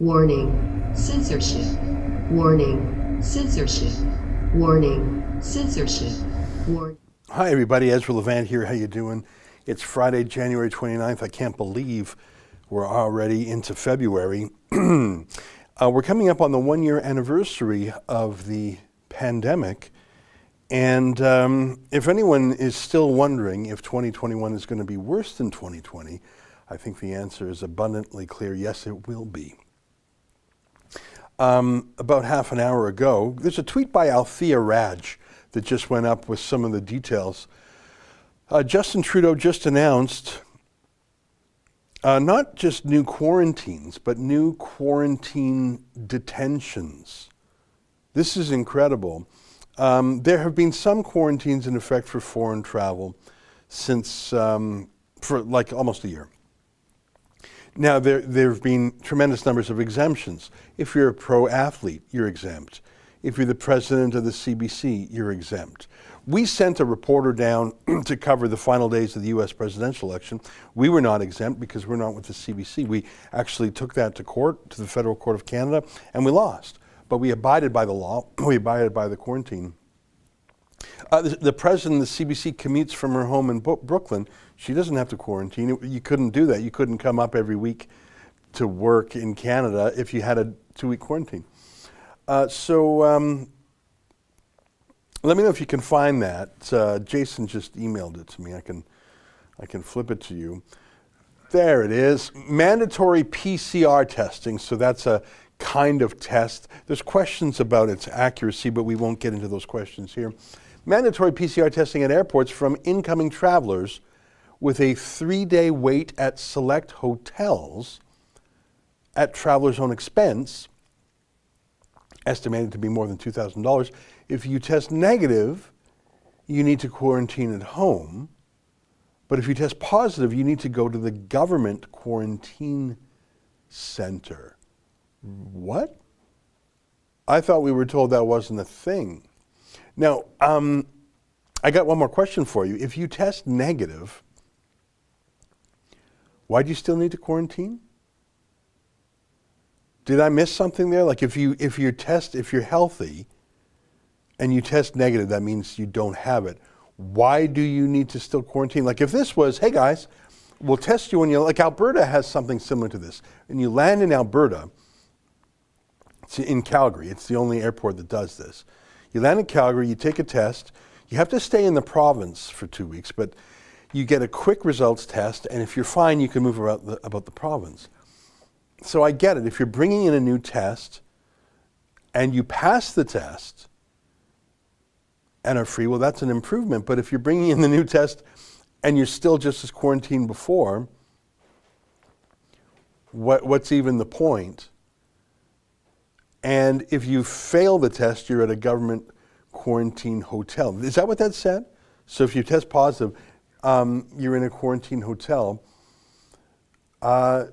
Warning, censorship. Warning, censorship. Warning, censorship. Warning. Hi everybody, Ezra Levant here. How you doing? It's Friday, January 29th. I can't believe we're already into February. We're coming up on the 1-year anniversary of the pandemic. And if anyone is still wondering if 2021 is going to be worse than 2020, I think the answer is abundantly clear. Yes, it will be. About half an hour ago, there's a tweet by Althea Raj that just went up with some of the details. Justin Trudeau just announced not just new quarantines, but new quarantine detentions. This is incredible. There have been some quarantines in effect for foreign travel since, for like almost a year. Now, there have been tremendous numbers of exemptions. If you're a pro athlete, you're exempt. If you're the president of the CBC, you're exempt. We sent a reporter down to cover the final days of the U.S. presidential election. We were not exempt because we're not with the CBC. We actually took that to court, to the Federal Court of Canada, and we lost. But we abided by the law. We abided by the quarantine. The president of the CBC commutes from her home in Brooklyn. She doesn't have to quarantine. You couldn't do that. You couldn't come up every week to work in Canada if you had a 2-week quarantine. So let me know if you can find that. Jason just emailed it to me. I can flip it to you. There it is. Mandatory PCR testing. So that's a kind of test. There's questions about its accuracy, but we won't get into those questions here. Mandatory PCR testing at airports from incoming travelers with a 3-day wait at select hotels at travelers' own expense, estimated to be more than $2,000. If you test negative, you need to quarantine at home. But if you test positive, you need to go to the government quarantine center. What? I thought we were told that wasn't a thing. Now, I got one more question for you. If you test negative, why do you still need to quarantine? Did I miss something there? Like if you're healthy and you test negative, that means you don't have it. Why do you need to still quarantine? Like if this was, hey guys, we'll test you when you, like Alberta has something similar to this. And you land in Alberta, it's in Calgary, it's the only airport that does this. You land in Calgary, you take a test, you have to stay in the province for 2 weeks, but you get a quick results test, and if you're fine, you can move about the province. So I get it. If you're bringing in a new test and you pass the test and are free, well, that's an improvement. But if you're bringing in the new test and you're still just as quarantined before, what's even the point? And if you fail the test, you're at a government quarantine hotel. Is that what that said? So if you test positive, you're in a quarantine hotel.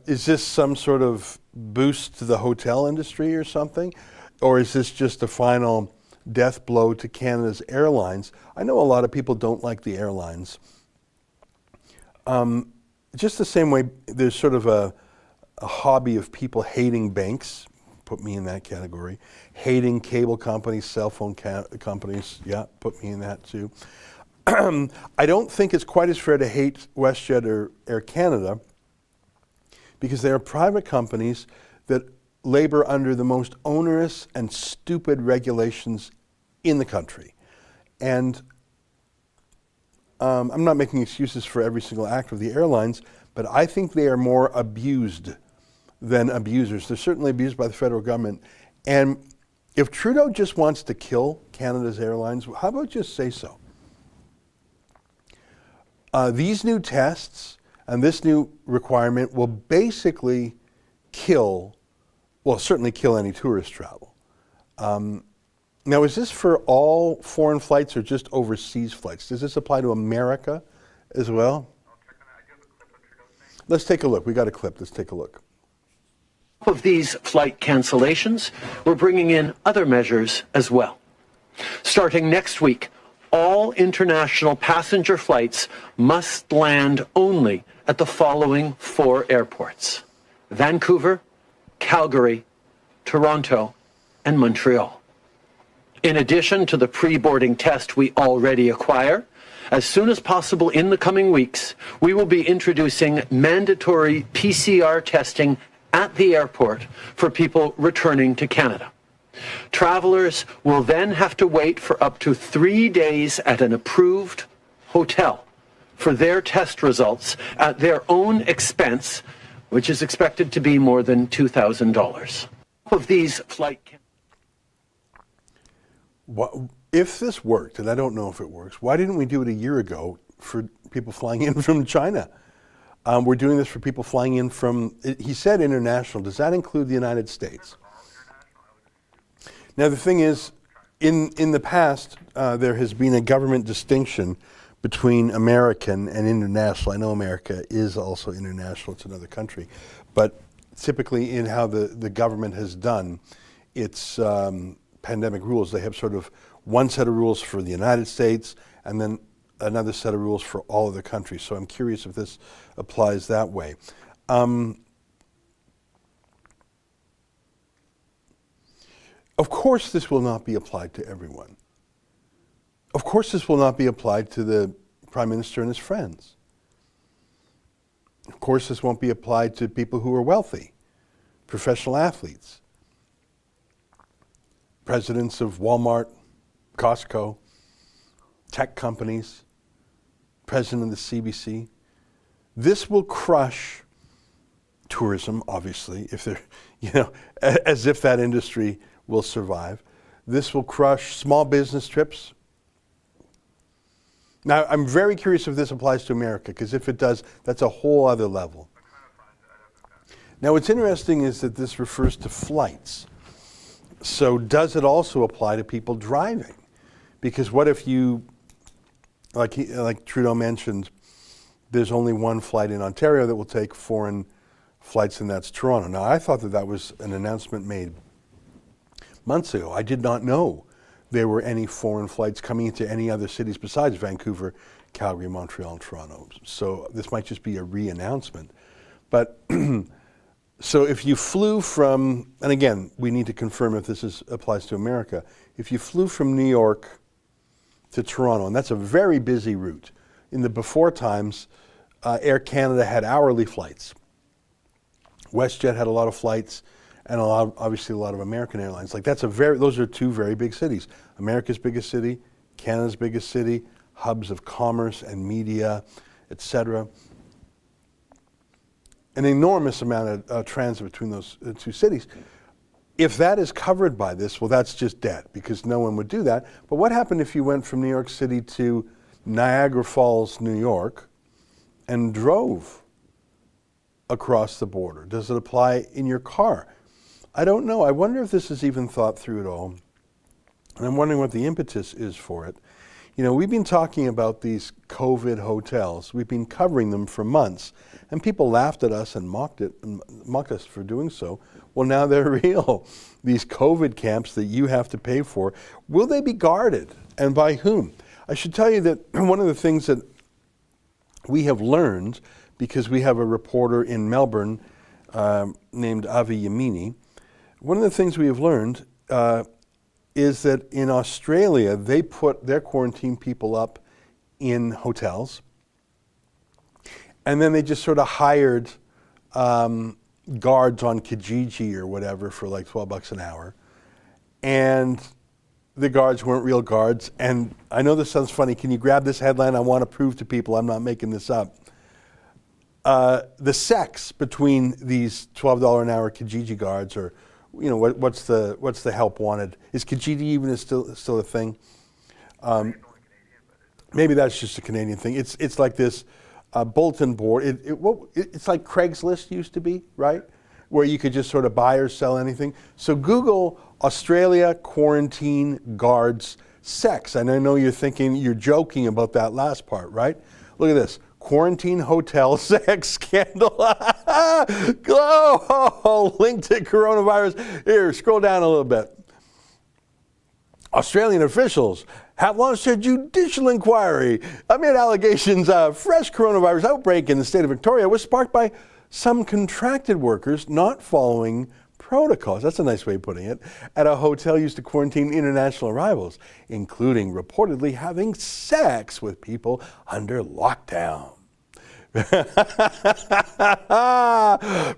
Is this some sort of boost to the hotel industry or something? Or is this just a final death blow to Canada's airlines? I know a lot of people don't like the airlines. Just the same way there's sort of a hobby of people hating banks, put me in that category, hating cable companies, cell phone companies, yeah, put me in that too. I don't think it's quite as fair to hate WestJet or Air Canada, because they are private companies that labor under the most onerous and stupid regulations in the country. And I'm not making excuses for every single act of the airlines, but I think they are more abused than abusers. They're certainly abused by the federal government. And if Trudeau just wants to kill Canada's airlines, how about just say so? These new tests and this new requirement will basically kill, well, certainly kill any tourist travel. Now, is this for all foreign flights or just overseas flights? Does this apply to America as well? Let's take a look. We got a clip. Let's take a look. Of these flight cancellations, we're bringing in other measures as well. Starting next week, all international passenger flights must land only at the following 4 airports: Vancouver, Calgary, Toronto, and Montreal. In addition to the pre-boarding test we already acquire, as soon as possible in the coming weeks, we will be introducing mandatory PCR testing at the airport for people returning to Canada. Travelers will then have to wait for up to 3 days at an approved hotel for their test results at their own expense, which is expected to be more than $2,000. Of these flight If this worked, and I don't know if it works, why didn't we do it a year ago for people flying in from China? We're doing this for people flying in from, he said international. Does that include the United States? Now, the thing is, in the past, there has been a government distinction between American and international. I know America is also international, it's another country. But typically in how the government has done its pandemic rules, they have sort of one set of rules for the United States and then another set of rules for all of the countries. So I'm curious if this applies that way. Of course this will not be applied to everyone. Of course this will not be applied to the Prime Minister and his friends. Of course this won't be applied to people who are wealthy, professional athletes, presidents of Walmart, Costco, tech companies, president of the CBC. This will crush tourism, obviously, if they're, as if that industry will survive. This will crush small business trips. Now, I'm very curious if this applies to America, because if it does, that's a whole other level. Now, what's interesting is that this refers to flights. So does it also apply to people driving? Because what if you, like Trudeau mentioned, there's only one flight in Ontario that will take foreign flights, and that's Toronto. Now, I thought that was an announcement made months ago. I did not know there were any foreign flights coming into any other cities besides Vancouver, Calgary, Montreal, and Toronto. So this might just be a re-announcement. But so if you flew from, and again, we need to confirm if this applies to America, if you flew from New York to Toronto, and that's a very busy route. In the before times, Air Canada had hourly flights. WestJet had a lot of flights, and obviously a lot of American airlines. Those are two very big cities. America's biggest city, Canada's biggest city, hubs of commerce and media, etc. An enormous amount of transit between those two cities. If that is covered by this, well, that's just dead, because no one would do that. But what happened if you went from New York City to Niagara Falls, New York, and drove across the border? Does it apply in your car? I don't know. I wonder if this is even thought through at all. And I'm wondering what the impetus is for it. We've been talking about these COVID hotels. We've been covering them for months. And people laughed at us and mocked us for doing so. Well, now they're real. These COVID camps that you have to pay for, will they be guarded? And by whom? I should tell you that one of the things that we have learned, because we have a reporter in Melbourne named Avi Yamini, one of the things we have learned is that in Australia, they put their quarantine people up in hotels, and then they just sort of hired guards on Kijiji or whatever for like $12 an hour. And the guards weren't real guards. And I know this sounds funny. Can you grab this headline? I want to prove to people I'm not making this up. The sex between these $12 an hour Kijiji guards, or what's the help wanted? Is Kijiji even still a thing? Maybe that's just a Canadian thing. It's like this bulletin board. It's like Craigslist used to be, right? Where you could just sort of buy or sell anything. So Google Australia quarantine guards sex. And I know you're joking about that last part, right? Look at this. Quarantine hotel sex scandal. Oh, linked to coronavirus. Here, scroll down a little bit. Australian officials have launched a judicial inquiry amid allegations of fresh coronavirus outbreak in the state of Victoria was sparked by some contracted workers not following protocols, that's a nice way of putting it, at a hotel used to quarantine international arrivals, including reportedly having sex with people under lockdown.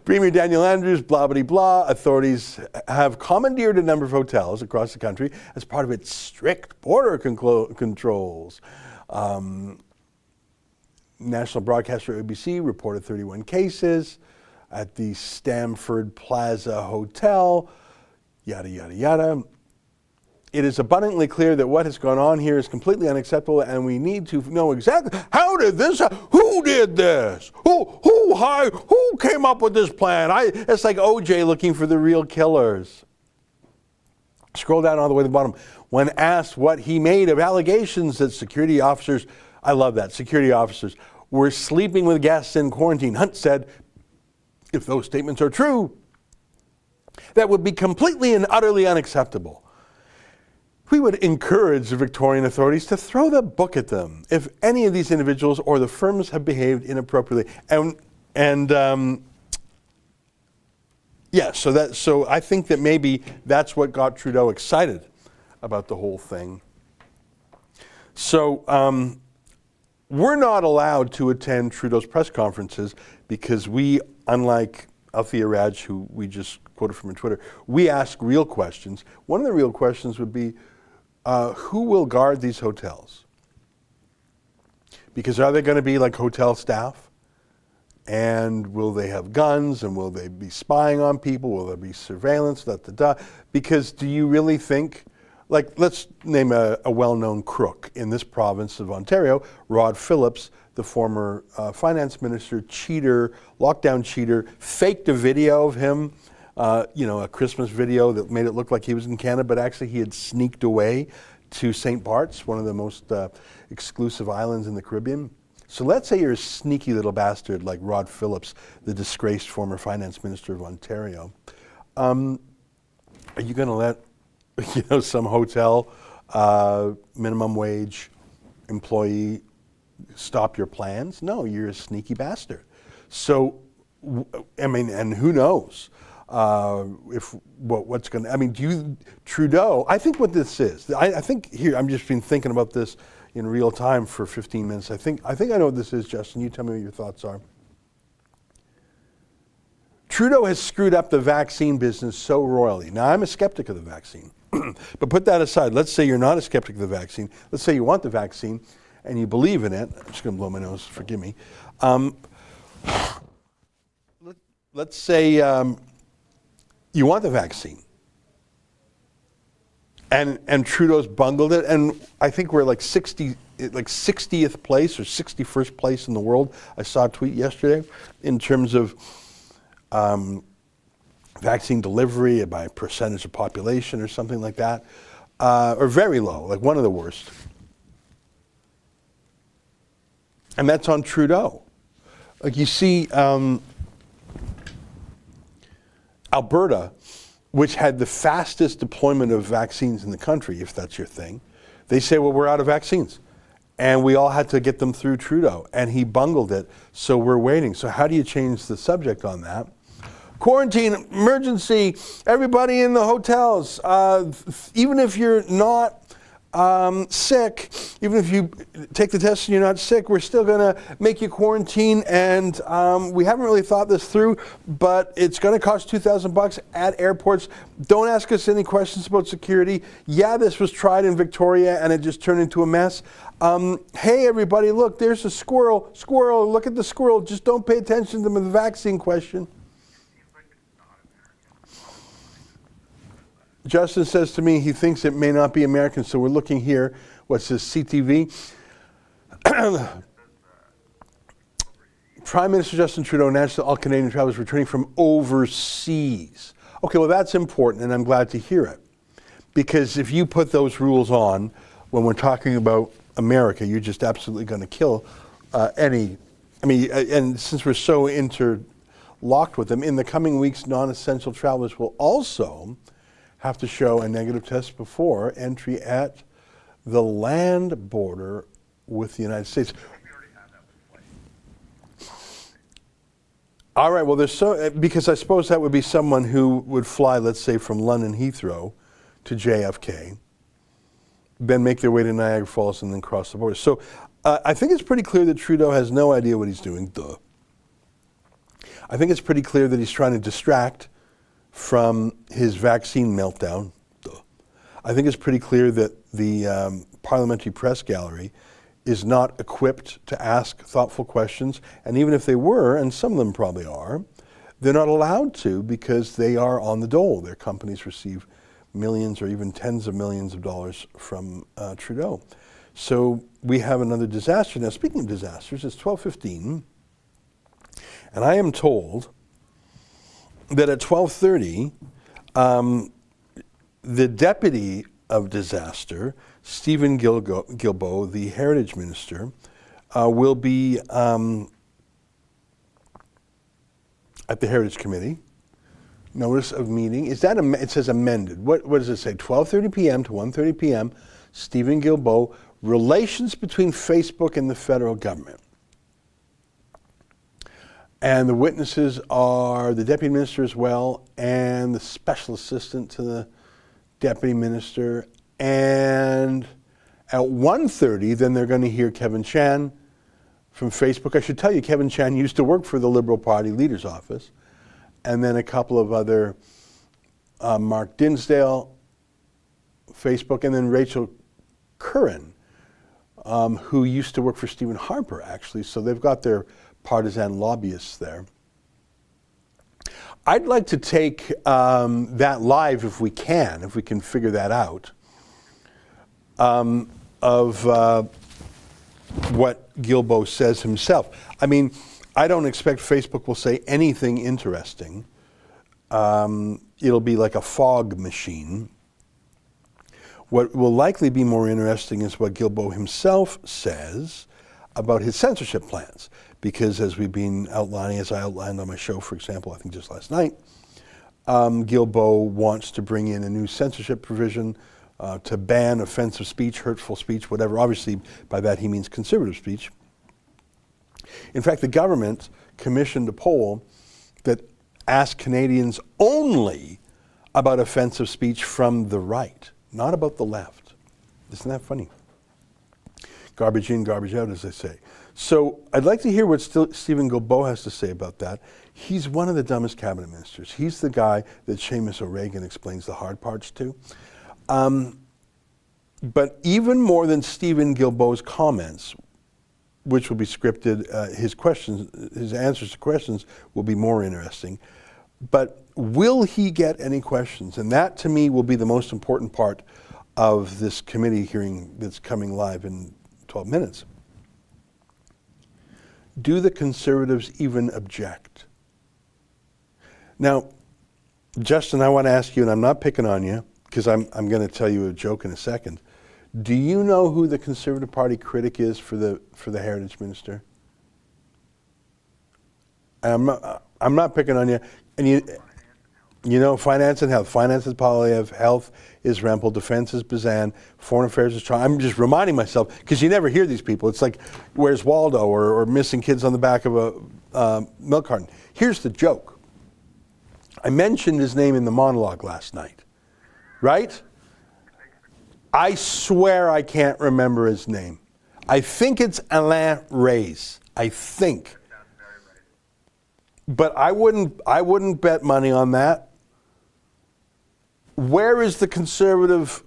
Premier Daniel Andrews, blah, blah, blah. Authorities have commandeered a number of hotels across the country as part of its strict border controls. National broadcaster ABC reported 31 cases at the Stamford Plaza Hotel, yada, yada, yada. It is abundantly clear that what has gone on here is completely unacceptable, and we need to know exactly how did this, who did this, who came up with this plan? It's like OJ looking for the real killers. Scroll down all the way to the bottom. When asked what he made of allegations that security officers, I love that, security officers, were sleeping with guests in quarantine, Hunt said, if those statements are true, that would be completely and utterly unacceptable. We would encourage the Victorian authorities to throw the book at them if any of these individuals or the firms have behaved inappropriately. So I think that maybe that's what got Trudeau excited about the whole thing. So we're not allowed to attend Trudeau's press conferences because we, unlike Althea Raj, who we just quoted from her Twitter, we ask real questions. One of the real questions would be, who will guard these hotels? Because are they going to be like hotel staff? And will they have guns? And will they be spying on people? Will there be surveillance? Because do you really think, like, let's name a well-known crook in this province of Ontario, Rod Phillips, the former finance minister, cheater, lockdown cheater, faked a video of him, a Christmas video that made it look like he was in Canada, but actually he had sneaked away to St. Bart's, one of the most exclusive islands in the Caribbean. So let's say you're a sneaky little bastard like Rod Phillips, the disgraced former finance minister of Ontario. Are you going to let some hotel minimum wage employee stop your plans? No, you're a sneaky bastard. So, and who knows what's going to, Trudeau, I think what this is, I think here, I've just been thinking about this in real time for 15 minutes. I think I know what this is, Justin. You tell me what your thoughts are. Trudeau has screwed up the vaccine business so royally. Now, I'm a skeptic of the vaccine. But put that aside. Let's say you're not a skeptic of the vaccine. Let's say you want the vaccine and you believe in it. I'm just going to blow my nose, forgive me. Let's say you want the vaccine. And Trudeau's bungled it, and I think we're like 60th place or 61st place in the world. I saw a tweet yesterday in terms of vaccine delivery by percentage of population or something like that, or very low, like one of the worst. And that's on Trudeau. Like you see, Alberta, which had the fastest deployment of vaccines in the country, if that's your thing, they say, well, we're out of vaccines. And we all had to get them through Trudeau. And he bungled it, so we're waiting. So how do you change the subject on that? Quarantine, emergency, everybody in the hotels. Even if you're not sick, even if you take the test and you're not sick, we're still going to make you quarantine. And we haven't really thought this through, but it's going to cost $2,000 at airports. Don't ask us any questions about security. Yeah, this was tried in Victoria and it just turned into a mess. Hey, everybody, look, there's a squirrel. Squirrel, look at the squirrel. Just don't pay attention to the vaccine question. Justin says to me he thinks it may not be American, so we're looking here. What's this, CTV? Prime Minister Justin Trudeau announced that all Canadian travelers returning from overseas. Okay, well that's important, and I'm glad to hear it. Because if you put those rules on, when we're talking about America, you're just absolutely going to kill and since we're so interlocked with them, in the coming weeks, non-essential travelers will also have to show a negative test before entry at the land border with the United States. All right, well, because I suppose that would be someone who would fly, let's say, from London Heathrow to JFK, then make their way to Niagara Falls and then cross the border. So I think it's pretty clear that Trudeau has no idea what he's doing. Duh. I think it's pretty clear that he's trying to distract from his vaccine meltdown. Duh. I think it's pretty clear that the parliamentary press gallery is not equipped to ask thoughtful questions, and even if they were, and some of them probably are, they're not allowed to because they are on the dole. Their companies receive millions or even tens of millions of dollars from Trudeau. So we have another disaster. Now, speaking of disasters, it's 12:15, and I am told that at 12:30, the deputy of disaster, Stephen Guilbeault, the Heritage Minister, will be at the Heritage Committee. Notice of meeting. Is that it says amended? What does it say? 12:30 p.m. to 1:30 p.m. Stephen Guilbeault, relations between Facebook and the federal government. And the witnesses are the deputy minister as well, and the special assistant to the deputy minister. And at 1:30, then they're going to hear Kevin Chan from Facebook. I should tell you, Kevin Chan used to work for the Liberal Party leader's office. And then a couple of other, Mark Dinsdale, Facebook, and then Rachel Curran, who used to work for Stephen Harper, actually. So they've got their partisan lobbyists there. I'd like to take that live if we can figure that out, of what Guilbeault says himself. I mean, I don't expect Facebook will say anything interesting. It'll be like a fog machine. What will likely be more interesting is what Guilbeault himself says about his censorship plans. Because as we've been outlining, as I outlined on my show, for example, I think just last night, Guilbeault wants to bring in a new censorship provision to ban offensive speech, hurtful speech, whatever. Obviously, by that he means conservative speech. In fact, the government commissioned a poll that asked Canadians only about offensive speech from the right, not about the left. Isn't that funny? Garbage in, garbage out, as they say. So I'd like to hear what Stephen Guilbeault has to say about that. He's one of the dumbest cabinet ministers. He's the guy that Seamus O'Regan explains the hard parts to. But even more than Stephen Guilbeault's comments, which will be scripted, his answers to questions will be more interesting. But will he get any questions? And that, to me, will be the most important part of this committee hearing that's coming live in 12 minutes. Do the Conservatives even object? Now, Justin, I want to ask you, and I'm not picking on you, because I'm going to tell you a joke in a second. Do you know who the Conservative Party critic is for the Heritage Minister? I'm not picking on you. And you know, finance and health. Finance is Poilievre, health is Rempel, defense is Bazan, foreign affairs is Trump. I'm just reminding myself, because you never hear these people. It's like, where's Waldo, or missing kids on the back of a milk carton. Here's the joke. I mentioned his name in the monologue last night, right? I swear I can't remember his name. I think it's Alain Reyes. I think. But I wouldn't bet money on that. Where is the conservative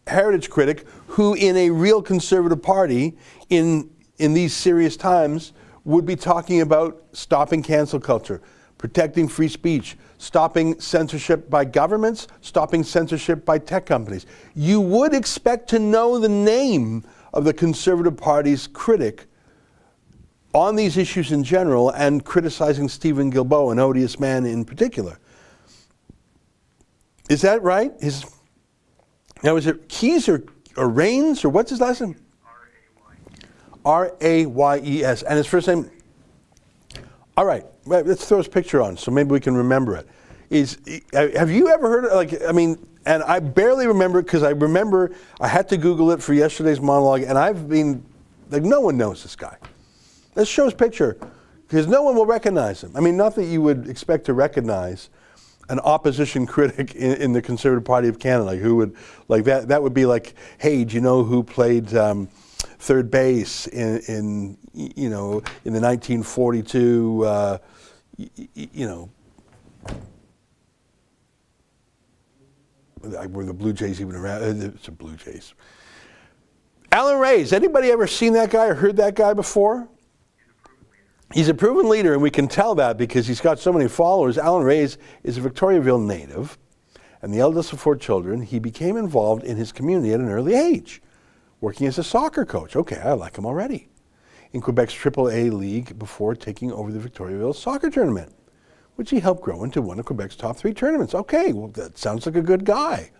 heritage critic who, in a real conservative party, in these serious times, would be talking about stopping cancel culture, protecting free speech, stopping censorship by governments, stopping censorship by tech companies? You would expect to know the name of the Conservative Party's critic on these issues in general, and criticizing Stephen Guilbeault, an odious man in particular. Is that right? Now, is it Keys or Raines, or what's his last name? R-A-Y-E-S. And his first name? All right, let's throw his picture on so maybe we can remember it. Have you ever heard of, and I barely remember it because I had to Google it for yesterday's monologue, and I've been, no one knows this guy. Let's show his picture. because no one will recognize him. I mean, not that you would expect to recognize an opposition critic in the Conservative Party of Canada, like who would, like that would be like, hey, do you know who played third base in the 1942, were the Blue Jays even around? It's the Blue Jays. Alan Ray's, anybody ever seen that guy or heard that guy before? He's a proven leader, and we can tell that because he's got so many followers. Alan Ray's is a Victoriaville native, and the eldest of 4 children. He became involved in his community at an early age, working as a soccer coach. Okay, I like him already. In Quebec's AAA league before taking over the Victoriaville soccer tournament, which he helped grow into one of Quebec's top 3 tournaments. Okay, well, that sounds like a good guy.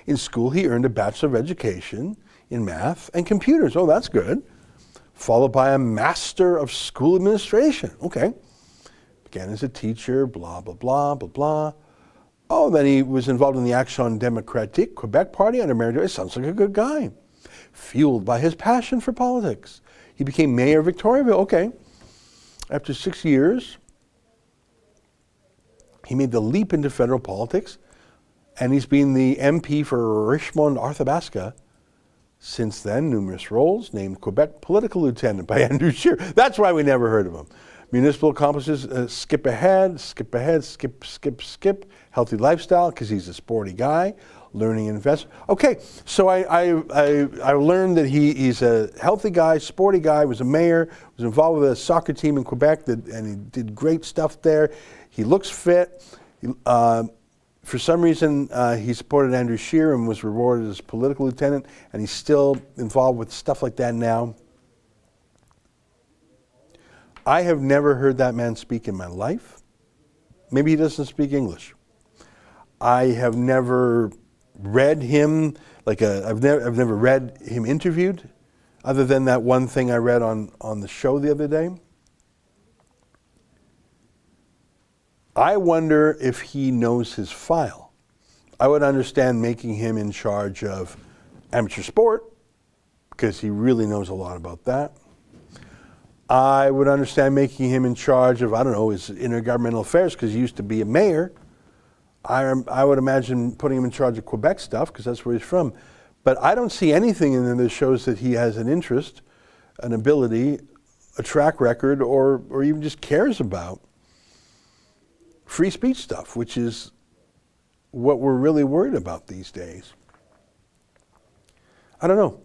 In school, he earned a Bachelor of Education in Math and Computers. Oh, that's good. Followed by a Master of School Administration. Okay. Began as a teacher, blah, blah, blah, blah, blah. Oh, then he was involved in the Action Démocratique Quebec Party under Mayor Joyce. Sounds like a good guy. Fueled by his passion for politics, he became mayor of Victoriaville. Okay. After 6 years, he made the leap into federal politics, and he's been the MP for Richmond-Arthabasca since then. Numerous roles, named Quebec Political Lieutenant by Andrew Scheer. That's why we never heard of him. Municipal accomplishments, skip ahead, skip, healthy lifestyle, because he's a sporty guy, learning and invest. Okay, so I learned that he's a healthy guy, sporty guy, was a mayor, was involved with a soccer team in Quebec, and he did great stuff there. He looks fit. For some reason, he supported Andrew Scheer and was rewarded as political lieutenant, and he's still involved with stuff like that now. I have never heard that man speak in my life. Maybe he doesn't speak English. I have never read him, I've never read him interviewed, other than that one thing I read on the show the other day. I wonder if he knows his file. I would understand making him in charge of amateur sport, because he really knows a lot about that. I would understand making him in charge of, I don't know, his intergovernmental affairs, because he used to be a mayor. I would imagine putting him in charge of Quebec stuff, because that's where he's from. But I don't see anything in there that shows that he has an interest, an ability, a track record, or even just cares about free speech stuff, which is what we're really worried about these days. I don't know.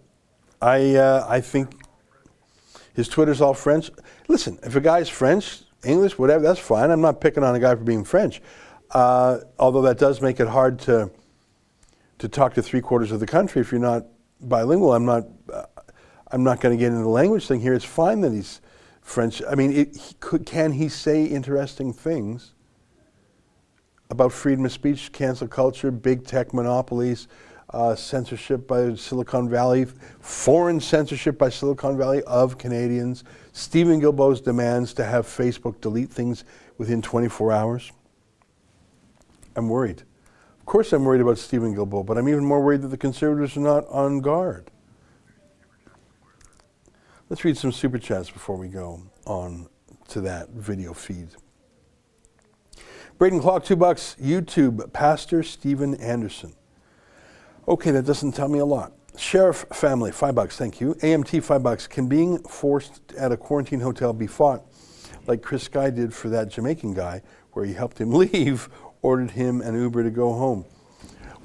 I think his Twitter's all French. Listen, if a guy's French, English, whatever, that's fine. I'm not picking on a guy for being French. Although that does make it hard to talk to 3/4 of the country if you're not bilingual. I'm not going to get into the language thing here. It's fine that he's French. I mean, can he say interesting things about freedom of speech, cancel culture, big tech monopolies, censorship by Silicon Valley, foreign censorship by Silicon Valley of Canadians, Stephen Guilbeault's demands to have Facebook delete things within 24 hours? I'm worried. Of course I'm worried about Stephen Guilbeault, but I'm even more worried that the Conservatives are not on guard. Let's read some super chats before we go on to that video feed. Braden Clock, $2. YouTube, Pastor Stephen Anderson. Okay, that doesn't tell me a lot. Sheriff family, $5, thank you. AMT, $5. Can being forced at a quarantine hotel be fought like Chris Sky did for that Jamaican guy, where he helped him leave, ordered him an Uber to go home?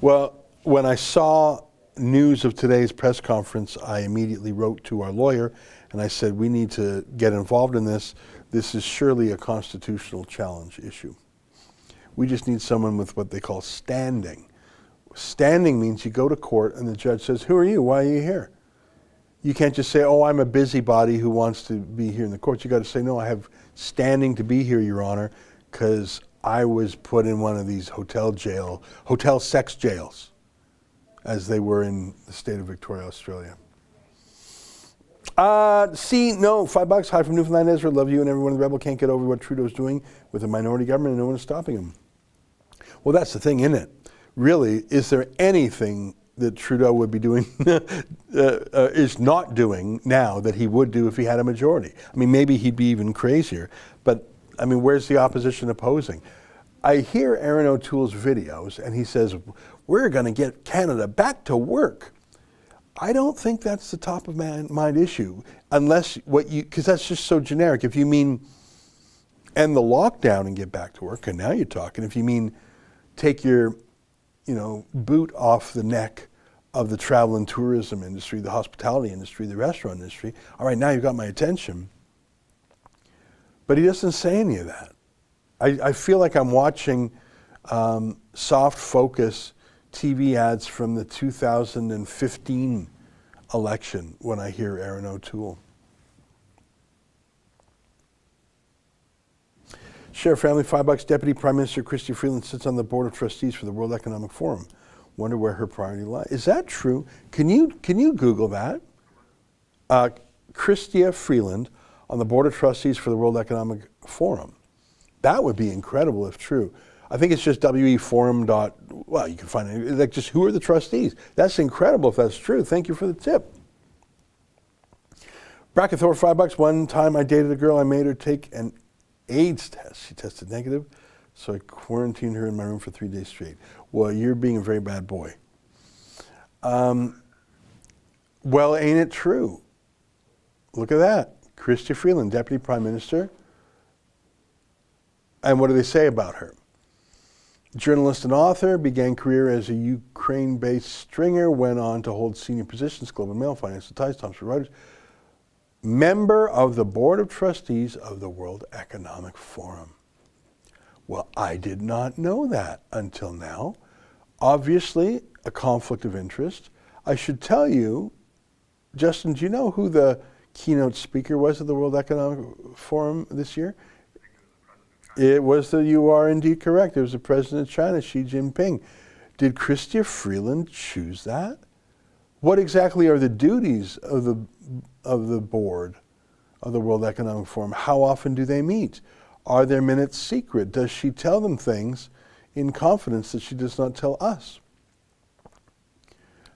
Well, when I saw news of today's press conference, I immediately wrote to our lawyer and I said, we need to get involved in this. This is surely a constitutional challenge issue. We just need someone with what they call standing. Standing means you go to court and the judge says, who are you? Why are you here? You can't just say, oh, I'm a busybody who wants to be here in the courts. You got to say, no, I have standing to be here, Your Honor, because I was put in one of these hotel sex jails, as they were in the state of Victoria, Australia. No, $5. Hi from Newfoundland, Ezra. Love you and everyone in the Rebel. Can't get over what Trudeau's doing with a minority government and no one is stopping him. Well, that's the thing, isn't it? Really, is there anything that Trudeau would be doing, is not doing now that he would do if he had a majority. I mean, maybe he'd be even crazier. But, I mean, where's the opposition opposing? I hear Aaron O'Toole's videos, and he says, we're going to get Canada back to work. I don't think that's the top of mind issue, unless because that's just so generic. If you mean end the lockdown and get back to work, and now you're talking. If you mean take your boot off the neck of the travel and tourism industry, the hospitality industry, the restaurant industry, all right, now you've got my attention. But he doesn't say any of that. I feel like I'm watching soft focus TV ads from the 2015 election when I hear Aaron O'Toole. Share family, $5. Deputy Prime Minister Chrystia Freeland sits on the Board of Trustees for the World Economic Forum. Wonder where her priority lies. Is that true? Can you Google that? Chrystia Freeland on the Board of Trustees for the World Economic Forum. That would be incredible if true. I think it's just weforum. Well, you can find it. Like, just who are the trustees? That's incredible if that's true. Thank you for the tip. Bracket Thor, $5. One time I dated a girl. I made her take an AIDS test. She tested negative, so I quarantined her in my room for 3 days straight. Well, you're being a very bad boy. Well, ain't it true? Look at that. Chrystia Freeland, Deputy Prime Minister. And what do they say about her? Journalist and author, began career as a Ukraine-based stringer, went on to hold senior positions, Globe and Mail, Financial Times, Thomson Reuters. Member of the Board of Trustees of the World Economic Forum. Well, I did not know that until now. Obviously, a conflict of interest. I should tell you, Justin, do you know who the keynote speaker was at the World Economic Forum this year? You are indeed correct. It was the president of China, Xi Jinping. Did Chrystia Freeland choose that? What exactly are the duties of the board of the World Economic Forum? How often do they meet? Are their minutes secret? Does she tell them things in confidence that she does not tell us?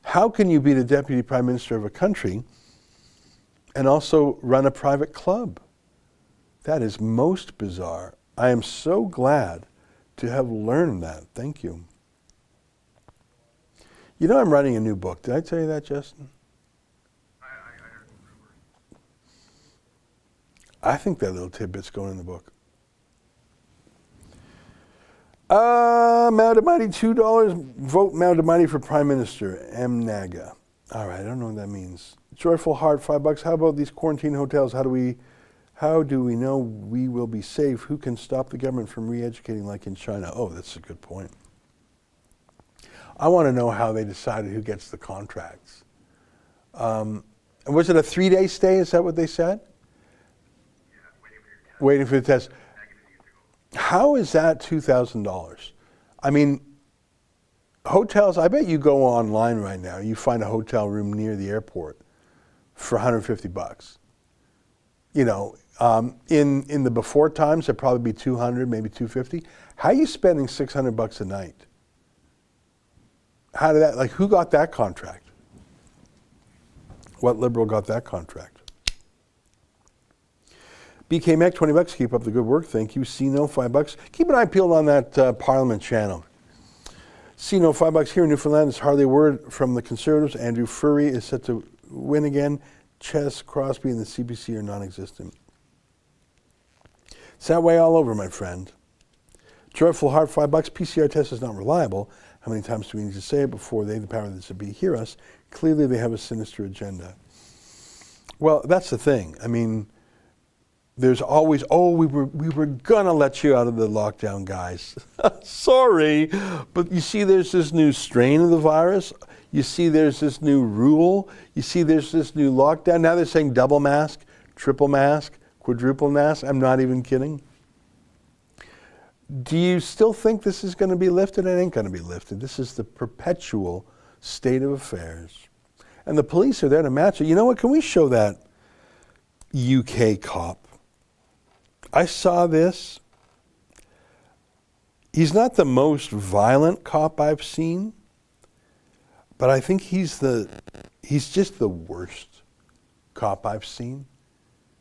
How can you be the Deputy Prime Minister of a country and also run a private club? That is most bizarre. I am so glad to have learned that. Thank you. You know, I'm writing a new book. Did I tell you that, Justin? I think that little tidbit's going in the book. Mount Mighty, $2. Vote Mount Mighty for Prime Minister. MNAGA. All right, I don't know what that means. Joyful Heart, $5. How about these quarantine hotels? How do we know we will be safe? Who can stop the government from re-educating like in China? Oh, that's a good point. I want to know how they decided who gets the contracts. And was it a 3-day stay? Is that what they said? Yeah, waiting for the test. How is that $2,000? I mean, hotels, I bet you go online right now, you find a hotel room near the airport for $150. You know, in the before times, it'd probably be $200, maybe $250. How are you spending $600 a night? How did that, like, who got that contract? What liberal got that contract? BK Mac, $20. Keep up the good work. Thank you. Cino, $5. Keep an eye peeled on that Parliament channel. Cino, $5 here in Newfoundland. It's hardly a word from the Conservatives. Andrew Furry is set to win again. Chess, Crosby, and the CBC are non-existent. It's that way all over, my friend. Joyful Heart, $5. PCR test is not reliable. How many times do we need to say it before they, the power that to be, hear us? Clearly, they have a sinister agenda. Well, that's the thing. I mean, there's always, we were gonna let you out of the lockdown, guys. Sorry, but you see, there's this new strain of the virus. You see, there's this new rule. You see, there's this new lockdown. Now they're saying double mask, triple mask, quadruple mask. I'm not even kidding. Do you still think this is going to be lifted? It ain't going to be lifted. This is the perpetual state of affairs. And the police are there to match it. You know what? Can we show that UK cop? I saw this. He's not the most violent cop I've seen, But I think he's just the worst cop I've seen.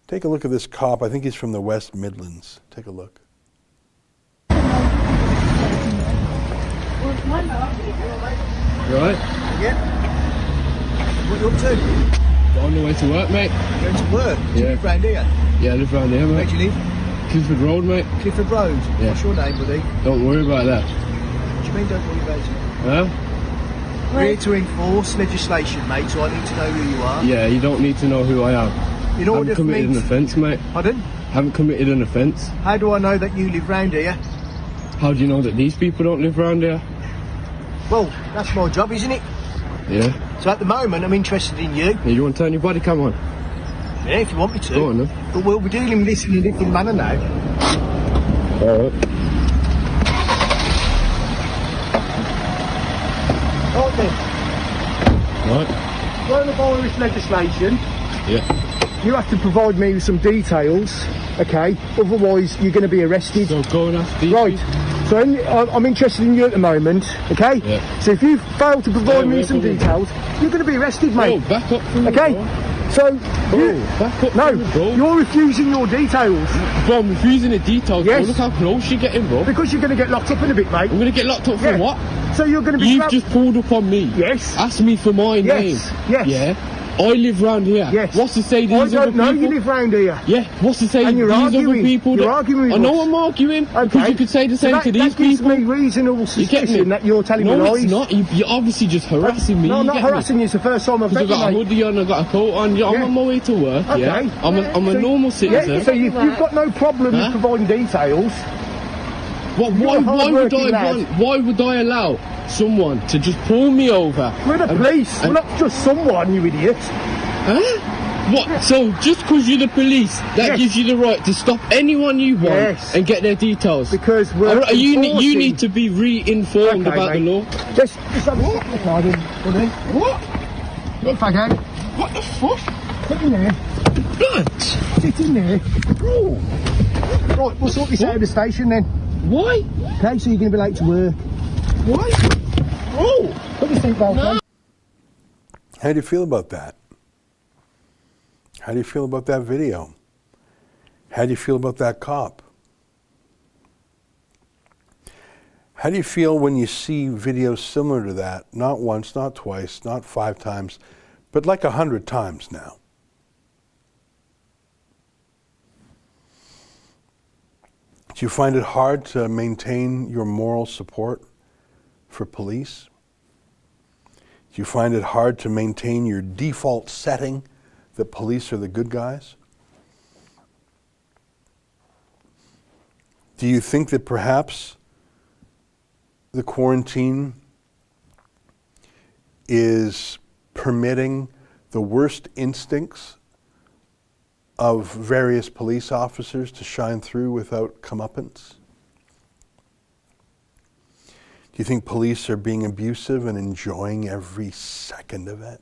Take a look at this cop. I think he's from the West Midlands. Take a look. You alright? Yeah. What you up to? On the way to work, mate. Going to work? Do you Yeah. live round here? Yeah, I live around here, Where mate. do you live? Clifford Road, mate. Clifford Road. Yeah. What's your name, buddy? Don't worry about that. What do you mean don't worry about it? Huh? We're here to enforce legislation, mate, so I need to know who you are. Yeah, you don't need to know who I am. In order Haven't for committed me an offence, mate. Pardon? Haven't committed an offence. How do I know that you live round here? How do you know that these people don't live around here? Well, that's my job, isn't it? Yeah. So at the moment, I'm interested in you. Yeah, you want to turn your body cam on? Yeah, if you want me to. Go on, then. But we'll be dealing with this in a different manner now. Alright. Right then, Right. going to follow this legislation, Yeah. you have to provide me with some details, okay? Otherwise, you're going to be arrested. So go and ask these Right. people. So I'm interested in you at the moment, okay? Yeah. So if you fail to provide me yeah, with some go on. details, you're going to be arrested, Bro, mate. back up from Okay? the So Bro, you, back up no, from the bro. you're refusing your details Bro, I'm refusing the details, Yes. bro. Look how close you're getting, bro. because you're going to get locked up in a bit, mate. I'm going to get locked up for Yeah. what? So you're going to be You've trapped- just pulled up on me. Yes. Ask me for my Yes, name. yes. Yeah. I live round here. Yes. What's to say I these other don't know people? you live round here. Yeah. What's to say And you're these other arguing. people? You're that... arguing with I know us. I'm arguing because Okay. you could say the So same that, to these that gives people. me reasonable You get me? suspicion that you're telling no, me lies. it's not. You're obviously just harassing me. No, I'm you not get harassing you. It's the first time I've Because met I got a you, mate. hoodie on, I got a coat on. Yeah, I'm Yeah. on my way to work. Okay. Yeah. I'm a So- normal citizen. Yeah, so you've got no problem Huh? with providing details. Why You're a would hard-working lad. why would I allow someone to just pull me over? We're the police. We're not just someone, you idiot. Huh? What? So just because you're the police, that Yes. gives you the right to stop anyone you want Yes. and get their details? Because we're you enforcing- need to be re-informed Okay, about mate. the law. Just have a sit in the car then, buddy. What? Look, faggot. What the fuck? Sit in there. Blood! Sit in there. Bro. Right, we'll sort this out at the station then. Why? Okay, so you're going to be late to work. Why? Bro! Put your seatbelt on. How do you feel about that? How do you feel about that video? How do you feel about that cop? How do you feel when you see videos similar to that, not once, not twice, not 5 times, but like 100 times now? Do you find it hard to maintain your moral support for police? Do you find it hard to maintain your default setting that police are the good guys? Do you think that perhaps the quarantine is permitting the worst instincts of various police officers to shine through without comeuppance? Do you think police are being abusive and enjoying every second of it?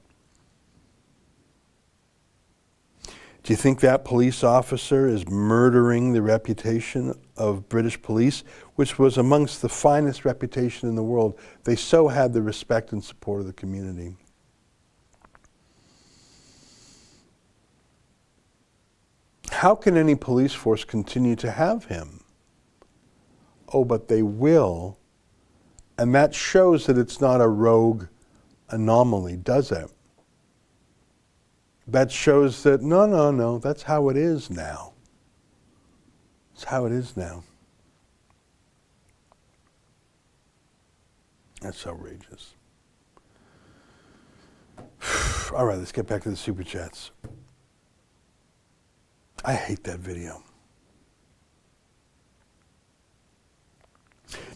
Do you think that police officer is murdering the reputation of British police, which was amongst the finest reputation in the world? They so had the respect and support of the community. How can any police force continue to have him? Oh, but they will. And that shows that it's not a rogue anomaly, does it? That shows that, no, that's how it is now. It's how it is now. That's outrageous. All right, let's get back to the Super Chats. I hate that video.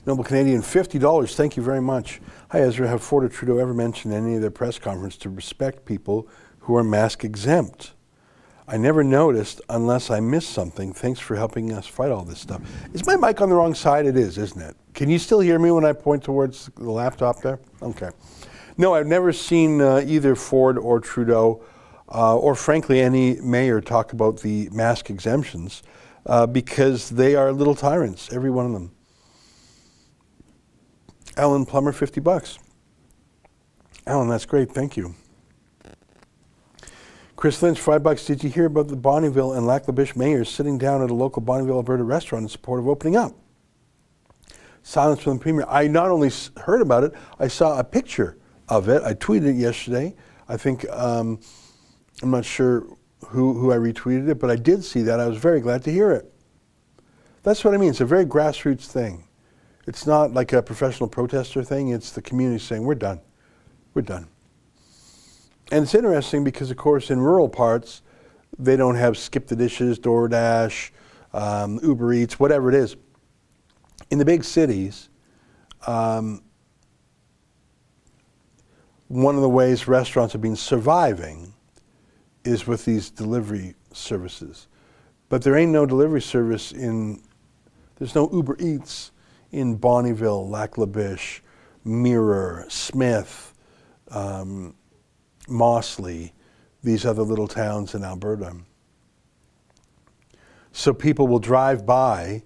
Noble Canadian, $50. Thank you very much. Hi, Ezra. Have Ford or Trudeau ever mentioned in any of their press conference to respect people who are mask exempt? I never noticed unless I missed something. Thanks for helping us fight all this stuff. Is my mic on the wrong side? It is, isn't it? Can you still hear me when I point towards the laptop there? Okay. No, I've never seen either Ford or Trudeau or frankly any mayor talk about the mask exemptions because they are little tyrants, every one of them. Alan Plummer, $50. Alan, that's great. Thank you. Chris Lynch, $5. Did you hear about the Bonnyville and Lac La Biche mayors sitting down at a local Bonnyville, Alberta restaurant in support of opening up? Silence from the Premier. I not only heard about it, I saw a picture of it. I tweeted it yesterday. I think, I'm not sure who I retweeted it, but I did see that. I was very glad to hear it. That's what I mean. It's a very grassroots thing. It's not like a professional protester thing. It's the community saying, we're done. We're done. And it's interesting because, of course, in rural parts, they don't have Skip the Dishes, DoorDash, Uber Eats, whatever it is. In the big cities, one of the ways restaurants have been surviving is with these delivery services. But there ain't no delivery service there's no Uber Eats in Bonnyville, Lac La Biche, Mirror, Smith, Mossley, these other little towns in Alberta. So people will drive by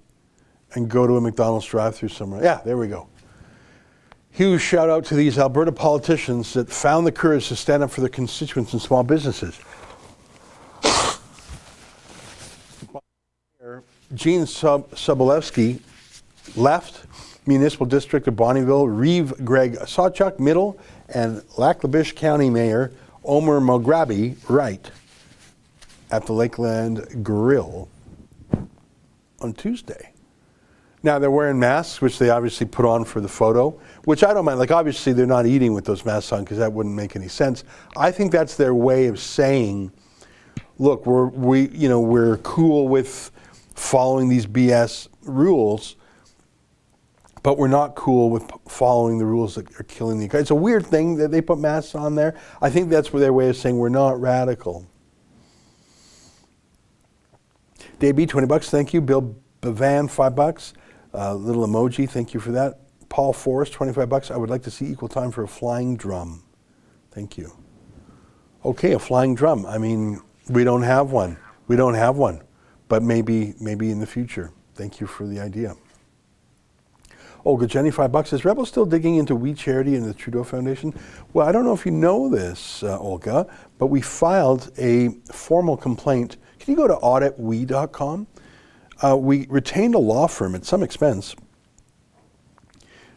and go to a McDonald's drive-through somewhere. Yeah, there we go. Huge shout out to these Alberta politicians that found the courage to stand up for their constituents and small businesses. Gene Sobolewski left Municipal District of Bonnyville, Reeve Greg Sawchuk, Middle, and Lac La Biche County Mayor Omer Mograbi, right, at the Lakeland Grill on Tuesday. Now, they're wearing masks, which they obviously put on for the photo, which I don't mind. Like, obviously, they're not eating with those masks on because that wouldn't make any sense. I think that's their way of saying, look, we're cool with following these BS rules, but we're not cool with following the rules that are killing the economy. It's a weird thing that they put masks on there. I think that's their way of saying we're not radical. Dave B, $20, thank you. Bill Bevan, $5. Little emoji, thank you for that. Paul Forrest, $25. I would like to see equal time for a flying drum. Thank you. Okay, a flying drum. I mean, we don't have one. We don't have one, but maybe in the future. Thank you for the idea. Olga Jenny, $5. Is Rebel still digging into We Charity and the Trudeau Foundation? Well, I don't know if you know this, Olga, but we filed a formal complaint. Can you go to auditwe.com? We retained a law firm at some expense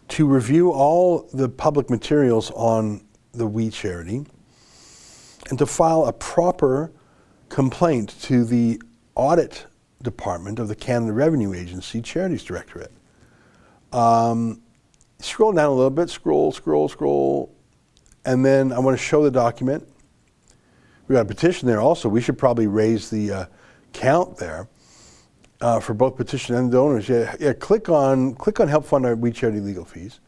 to review all the public materials on the We Charity and to file a proper complaint to the audit department of the Canada Revenue Agency Charities Directorate. Scroll down a little bit, scroll, and then I want to show the document. We got a petition there also. We should probably raise the count there for both petition and donors. Yeah, click on help fund our We Charity legal fees,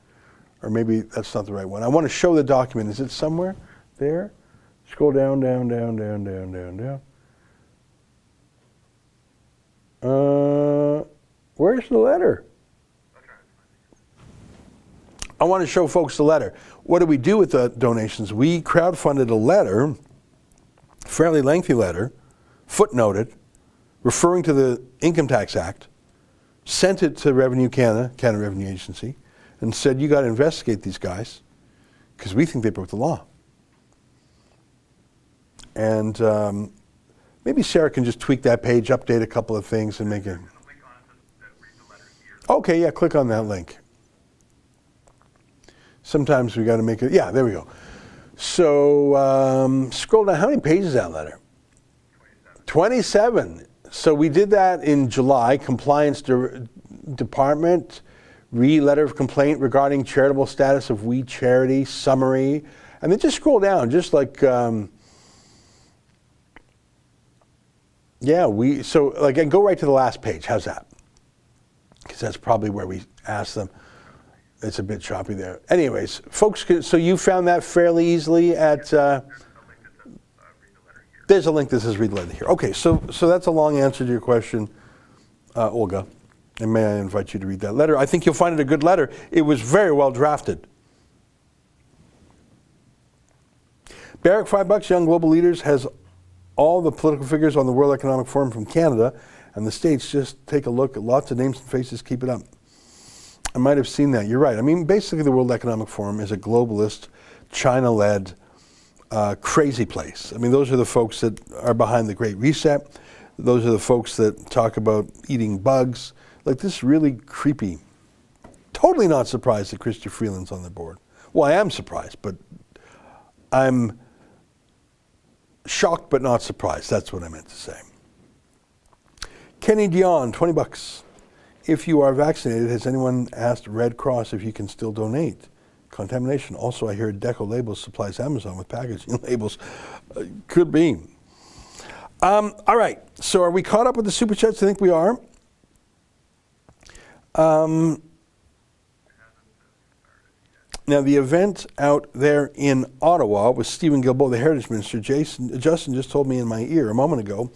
or maybe that's not the right one. I want to show the document. Is it somewhere there? Scroll down. Where's the letter? I want to show folks the letter. What do we do with the donations? We crowdfunded a letter, fairly lengthy letter, footnoted, referring to the Income Tax Act, sent it to Revenue Canada, Canada Revenue Agency, and said, you got to investigate these guys because we think they broke the law. And maybe Sarah can just tweak that page, update a couple of things, and make it. Okay, yeah, click on that link. Sometimes we got to make it. Yeah, there we go. So scroll down. How many pages is that letter? 27. So we did that in July. Compliance Department, letter of complaint regarding charitable status of We Charity, summary. And then just scroll down, just like, and go right to the last page. How's that? Because that's probably where we asked them. It's a bit choppy there. Anyways, folks, so you found that fairly easily at... there's a link that says read the letter here. Okay, so that's a long answer to your question, Olga. And may I invite you to read that letter. I think you'll find it a good letter. It was very well drafted. Barrick, $5. Young Global Leaders has all the political figures on the World Economic Forum from Canada and the States. Just take a look at lots of names and faces. Keep it up. I might have seen that. You're right. I mean, basically the World Economic Forum is a globalist China-led, crazy place. I mean, those are the folks that are behind the Great Reset. Those are the folks that talk about eating bugs. Like, this really creepy. Totally not surprised that Chrystia Freeland's on the board. Well, I am surprised, but I'm shocked but not surprised. That's what I meant to say. Kenny Dion, $20. If you are vaccinated, has anyone asked Red Cross if you can still donate? Contamination. Also, I hear Deco Labels supplies Amazon with packaging labels. Could be. All right. So are we caught up with the Super Chats? I think we are. Now, the event out there in Ottawa with Stephen Guilbeault, the Heritage Minister, Justin just told me in my ear a moment ago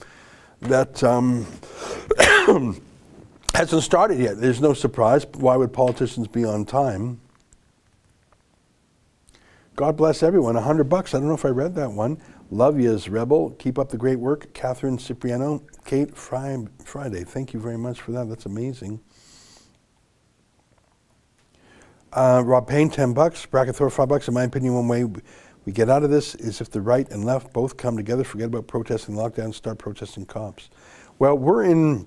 that hasn't started yet. There's no surprise. Why would politicians be on time? God bless everyone. $100. I don't know if I read that one. Love yous, Rebel. Keep up the great work. Catherine Cipriano. Kate Friday. Thank you very much for that. That's amazing. Rob Payne, $10. Bracket Thor, $5. In my opinion, one way we get out of this is if the right and left both come together, forget about protesting lockdowns, start protesting cops. Well, we're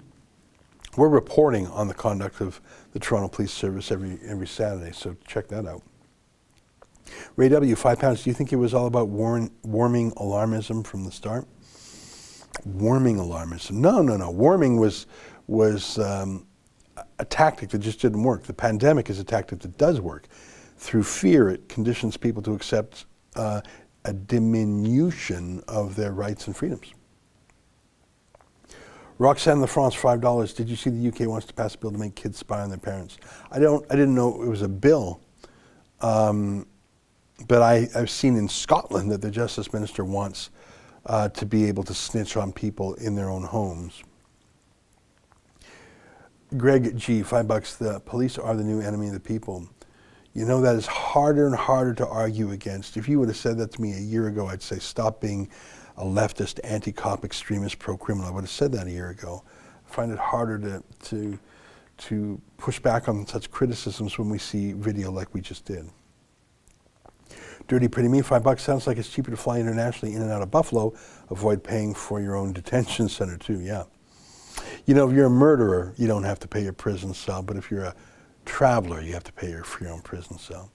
reporting on the conduct of the Toronto Police Service every Saturday, so check that out. Ray W, £5. Do you think it was all about warming alarmism from the start? Warming alarmism? No. Warming was a tactic that just didn't work. The pandemic is a tactic that does work. Through fear, it conditions people to accept a diminution of their rights and freedoms. Roxanne LaFrance, $5. Did you see the UK wants to pass a bill to make kids spy on their parents? I didn't know it was a bill. But I've seen in Scotland that the Justice Minister wants to be able to snitch on people in their own homes. Greg G, $5. The police are the new enemy of the people. You know, that is harder and harder to argue against. If you would have said that to me a year ago, I'd say stop being a leftist, anti-cop, extremist, pro-criminal. I would have said that a year ago. I find it harder to push back on such criticisms when we see video like we just did. Dirty Pretty Me, $5. Sounds like it's cheaper to fly internationally in and out of Buffalo. Avoid paying for your own detention center too, yeah. You know, if you're a murderer, you don't have to pay your prison cell, but if you're a traveler, you have to pay for your own prison cell.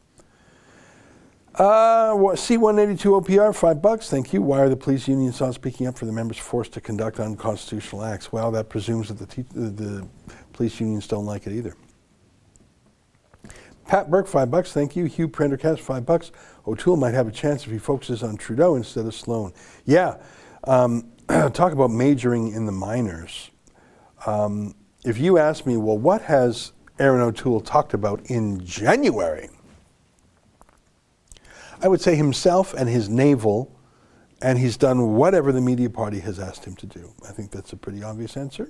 C182 OPR, $5. Thank you. Why are the police unions not speaking up for the members forced to conduct unconstitutional acts? Well, that presumes that the police unions don't like it either. Pat Burke, $5. Thank you. Hugh Prendergast, $5. O'Toole might have a chance if he focuses on Trudeau instead of Sloan. Yeah. Talk about majoring in the minors. If you ask me, well, what has Aaron O'Toole talked about in January? I would say himself and his navel, and he's done whatever the media party has asked him to do. I think that's a pretty obvious answer.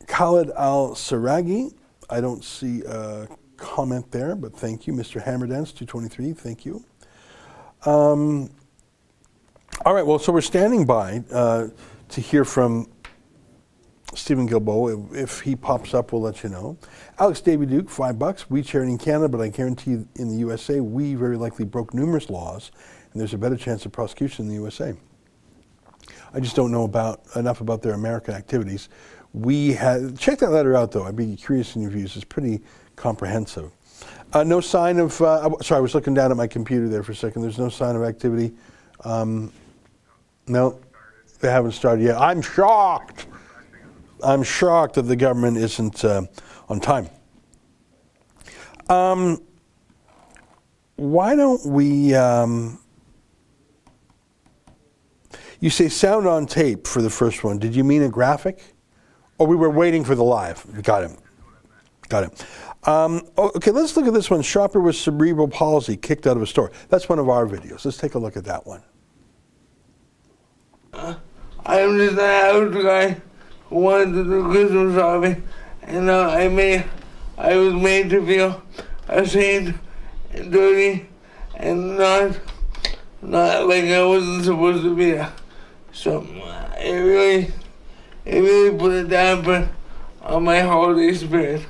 Khalid Al-Saragi, I don't see a comment there, but thank you. Mr. Hammerdance, 223, thank you. All right, well, so we're standing by to hear from Stephen Guilbeault. If he pops up, we'll let you know. Alex Davy Duke, $5. We charity in Canada, but I guarantee in the USA, we very likely broke numerous laws, and there's a better chance of prosecution in the USA. I just don't know enough about their American activities. Check that letter out, though. I'd be curious in your views. It's pretty comprehensive. No sign of, sorry, I was looking down at my computer there for a second. There's no sign of activity. No, they haven't started yet. I'm shocked. I'm shocked that the government isn't on time. Why don't we, you say sound on tape for the first one. Did you mean a graphic? Or we were waiting for the live. Got him. Okay, let's look at this one. Shopper with cerebral palsy kicked out of a store. That's one of our videos. Let's take a look at that one. I'm just an average guy who wanted to do Christmas shopping, and I was made to feel ashamed and dirty and not like I wasn't supposed to be there. So it really put a damper on my holiday spirit.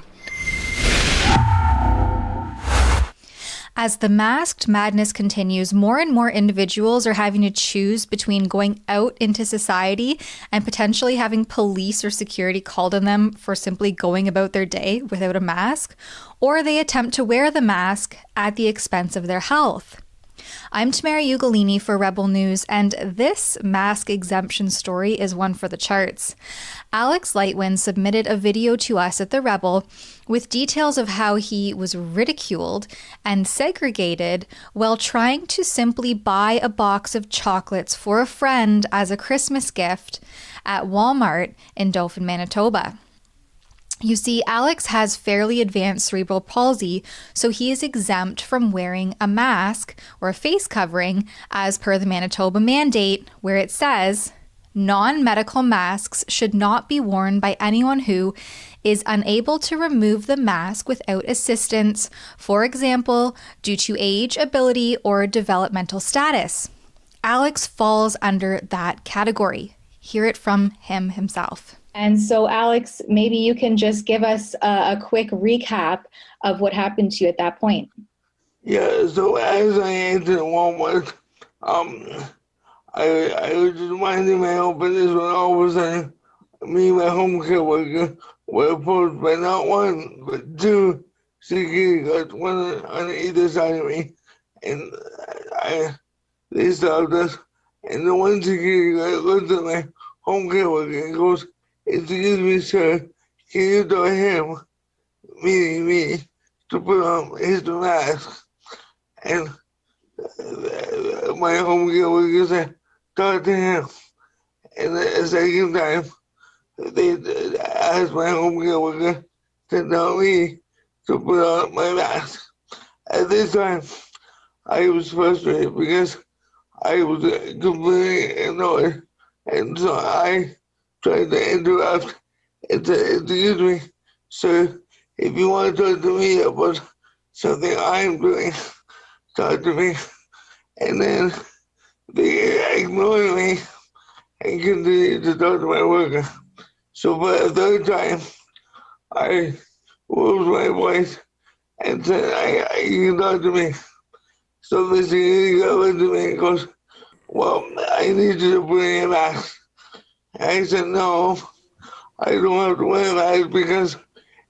As the masked madness continues, more and more individuals are having to choose between going out into society and potentially having police or security called on them for simply going about their day without a mask, or they attempt to wear the mask at the expense of their health. I'm Tamara Ugolini for Rebel News, and this mask exemption story is one for the charts. Alex Lightwind submitted a video to us at the Rebel with details of how he was ridiculed and segregated while trying to simply buy a box of chocolates for a friend as a Christmas gift at Walmart in Dauphin, Manitoba. You see, Alex has fairly advanced cerebral palsy, so he is exempt from wearing a mask or a face covering as per the Manitoba mandate, where it says, non-medical masks should not be worn by anyone who is unable to remove the mask without assistance, for example, due to age, ability, or developmental status. Alex falls under that category. Hear it from him himself. And so, Alex, maybe you can just give us a quick recap of what happened to you at that point. Yeah, so as I entered Walmart, I was just minding my own business when all of a sudden, me and my home care worker were approached by not one, but two security guards, one on either side of me. And they stopped us, and the one security guard looked at my home care worker and goes, "Excuse me, sir, can you tell him," meaning me, to put on his mask? And my home care worker said, "Talk to him." And the second time, they asked my home care worker to tell me to put on my mask. At this time, I was frustrated because I was completely annoyed. And so I tried to interrupt and said, "Excuse me, sir, if you want to talk to me about something I'm doing, talk to me." And then they ignored me and continued to talk to my worker. So for the third time, I rose my voice and said, "You can talk to me." So the security guard looked at me and goes, "Well, I need you to put in a mask." I said, "No, I don't have to wear a mask because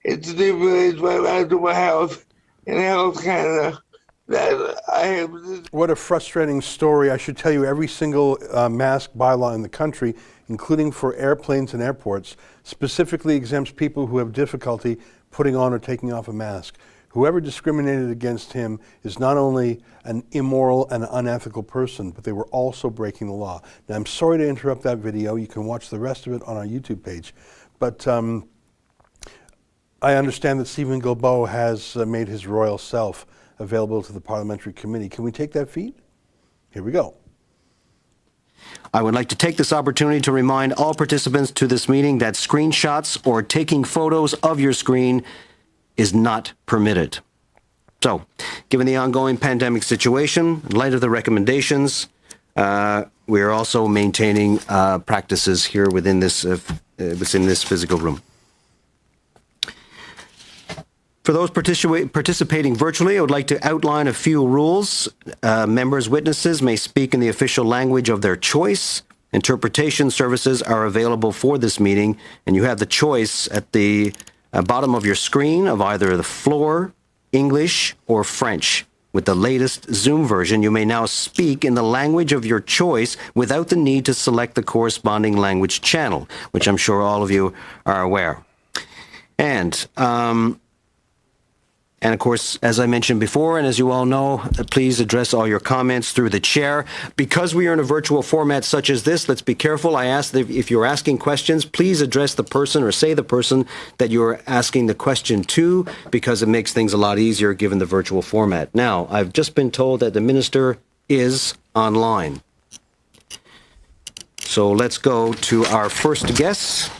it's stipulated by Manitoba Health and Health Canada that I have this." What a frustrating story. I should tell you, every single mask bylaw in the country, including for airplanes and airports, specifically exempts people who have difficulty putting on or taking off a mask. Whoever discriminated against him is not only an immoral and unethical person, but they were also breaking the law. Now, I'm sorry to interrupt that video. You can watch the rest of it on our YouTube page. But I understand that Stephen Guilbeault has made his royal self available to the parliamentary committee. Can we take that feed? Here we go. I would like to take this opportunity to remind all participants to this meeting that screenshots or taking photos of your screen is not permitted. So, given the ongoing pandemic situation, in light of the recommendations, we are also maintaining practices here within this physical room. For those participating virtually, I would like to outline a few rules. Members, witnesses may speak in the official language of their choice. Interpretation services are available for this meeting, and you have the choice at the bottom of your screen of either the floor, English, or French. With the latest Zoom version, you may now speak in the language of your choice without the need to select the corresponding language channel, which I'm sure all of you are aware. And of course, as I mentioned before, and as you all know, please address all your comments through the chair. Because we are in a virtual format such as this, let's be careful. I ask that if you're asking questions, please address the person or say the person that you're asking the question to, because it makes things a lot easier given the virtual format. Now, I've just been told that the minister is online. So let's go to our first guest.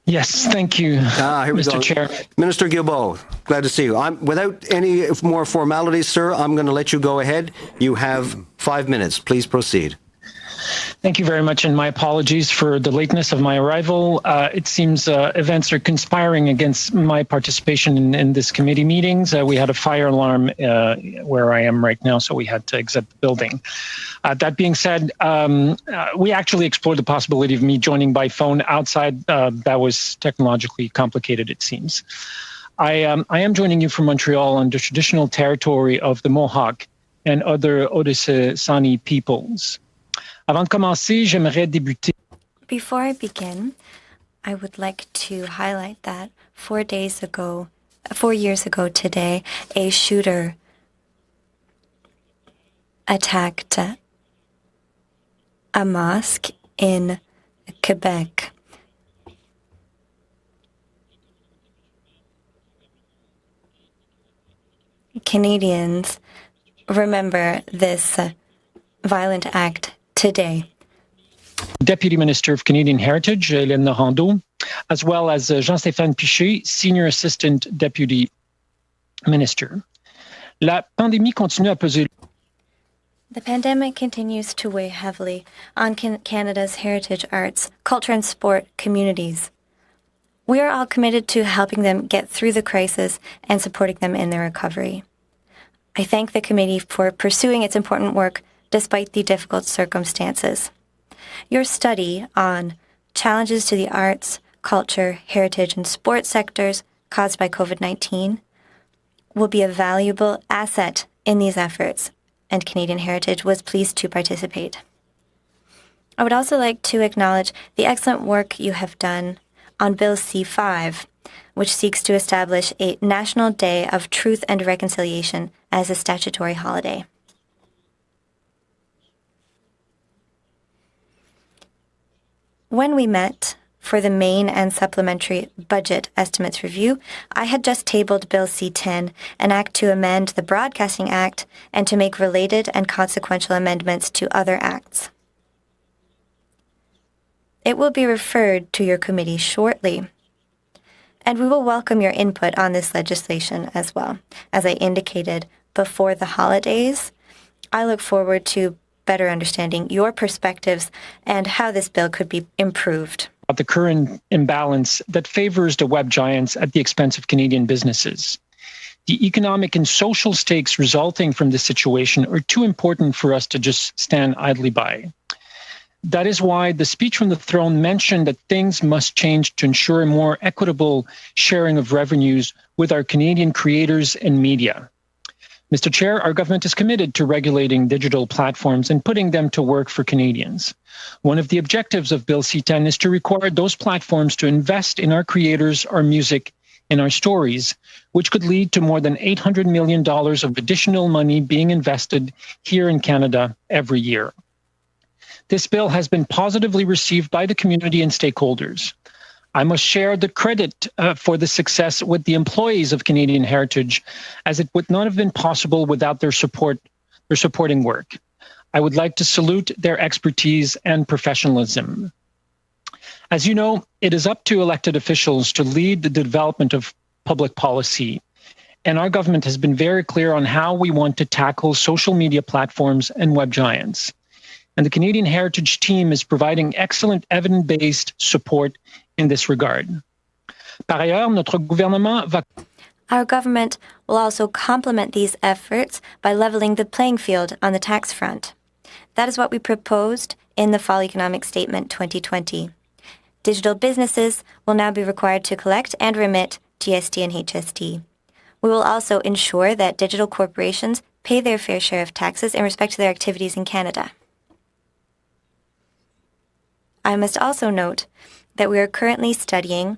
Yes, thank you, Here we Mr. go. Chair. Minister Guilbeault, glad to see you. Without any more formalities, sir, I'm going to let you go ahead. You have 5 minutes. Please proceed. Thank you very much, and my apologies for the lateness of my arrival. It seems events are conspiring against my participation in this committee meetings. We had a fire alarm where I am right now, so we had to exit the building. That being said, we actually explored the possibility of me joining by phone outside. That was technologically complicated, it seems. I am joining you from Montreal on the traditional territory of the Mohawk and other Haudenosaunee peoples. Avant de commencer, j'aimerais débuter. Before I begin, I would like to highlight that 4 years ago today, a shooter attacked a mosque in Quebec. Canadians remember this violent act today. Deputy Minister of Canadian Heritage, Hélène Norando, as well as Jean-Stéphane Piché, Senior Assistant Deputy Minister. La pandémie continue à peser. The pandemic continues to weigh heavily on Canada's heritage arts, culture and sport communities. We are all committed to helping them get through the crisis and supporting them in their recovery. I thank the committee for pursuing its important work despite the difficult circumstances. Your study on challenges to the arts, culture, heritage, and sports sectors caused by COVID-19 will be a valuable asset in these efforts, and Canadian Heritage was pleased to participate. I would also like to acknowledge the excellent work you have done on Bill C-5, which seeks to establish a National Day of Truth and Reconciliation as a statutory holiday. When we met for the main and supplementary budget estimates review, I had just tabled Bill C-10, an act to amend the Broadcasting Act and to make related and consequential amendments to other acts. It will be referred to your committee shortly, and we will welcome your input on this legislation as well. As I indicated before the holidays, I look forward to better understanding your perspectives and how this bill could be improved. The current imbalance that favors the web giants at the expense of Canadian businesses. The economic and social stakes resulting from this situation are too important for us to just stand idly by. That is why the speech from the throne mentioned that things must change to ensure a more equitable sharing of revenues with our Canadian creators and media. Mr. Chair, our government is committed to regulating digital platforms and putting them to work for Canadians. One of the objectives of Bill C-10 is to require those platforms to invest in our creators, our music, and our stories, which could lead to more than $800 million of additional money being invested here in Canada every year. This bill has been positively received by the community and stakeholders. I must share the credit for the success with the employees of Canadian Heritage, as it would not have been possible without their supporting work. I would like to salute their expertise and professionalism. As you know, it is up to elected officials to lead the development of public policy, and our government has been very clear on how we want to tackle social media platforms and web giants. And the Canadian Heritage team is providing excellent evidence-based support in this regard. Par ailleurs, notre gouvernement va... Our government will also complement these efforts by leveling the playing field on the tax front. That is what we proposed in the Fall Economic Statement 2020. Digital businesses will now be required to collect and remit GST and HST. We will also ensure that digital corporations pay their fair share of taxes in respect to their activities in Canada. I must also note that we are currently studying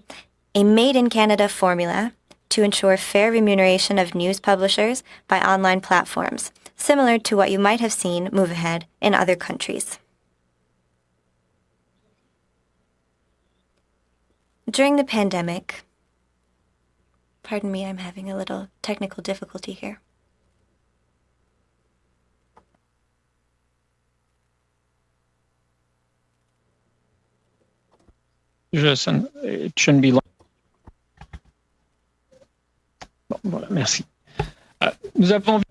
a Made in Canada formula to ensure fair remuneration of news publishers by online platforms, similar to what you might have seen move ahead in other countries. During the pandemic, pardon me, I'm having a little technical difficulty here. It shouldn't be long. Bon, voilà, merci. Nous avons...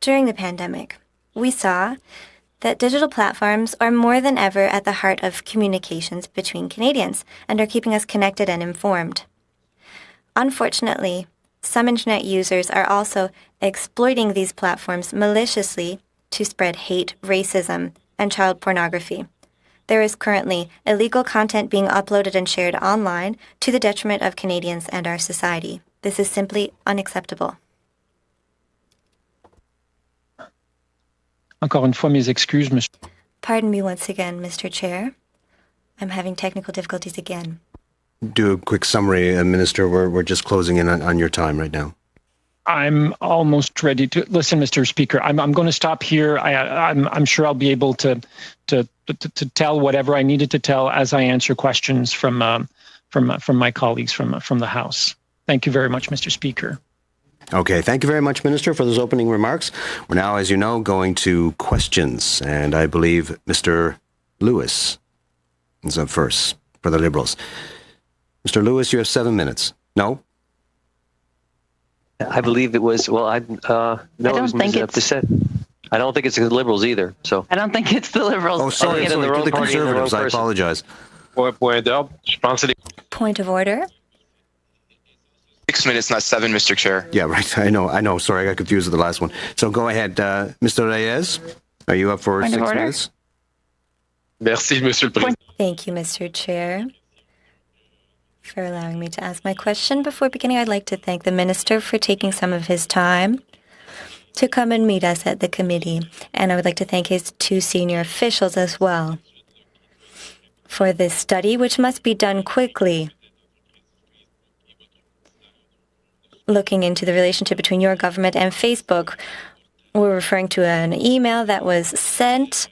During the pandemic, we saw that digital platforms are more than ever at the heart of communications between Canadians and are keeping us connected and informed. Unfortunately, some internet users are also exploiting these platforms maliciously to spread hate, racism, and child pornography. There is currently illegal content being uploaded and shared online to the detriment of Canadians and our society. This is simply unacceptable. Encore une fois, mes excuses, monsieur. Pardon me once again, Mr. Chair. I'm having technical difficulties again. Do a quick summary, Minister. We're just closing in on your time right now. I'm almost ready to listen, Mr. Speaker. I'm going to stop here. I'm sure I'll be able to tell whatever I needed to tell as I answer questions from my colleagues from the House. Thank you very much, Mr. Speaker. Okay, thank you very much, Minister, for those opening remarks. We're now, as you know, going to questions, and I believe Mr. Lewis is up first for the Liberals. Mr. Lewis, you have 7 minutes. No? I believe it was, well, no, it was I don't think it's the Liberals either. So I don't think it's the Liberals. Oh, sorry, to the Conservatives. I apologize. Point of order. 6 minutes, not 7, Mr. Chair. Yeah, right. I know. Sorry, I got confused with the last one. So go ahead. Mr. Reyes, are you up for 6 minutes? Merci, Monsieur le Président. Thank you, Mr. Chair, for allowing me to ask my question. Before beginning, I'd like to thank the Minister for taking some of his time to come and meet us at the committee. And I would like to thank his 2 senior officials as well for this study, which must be done quickly, looking into the relationship between your government and Facebook. We're referring to an email that was sent.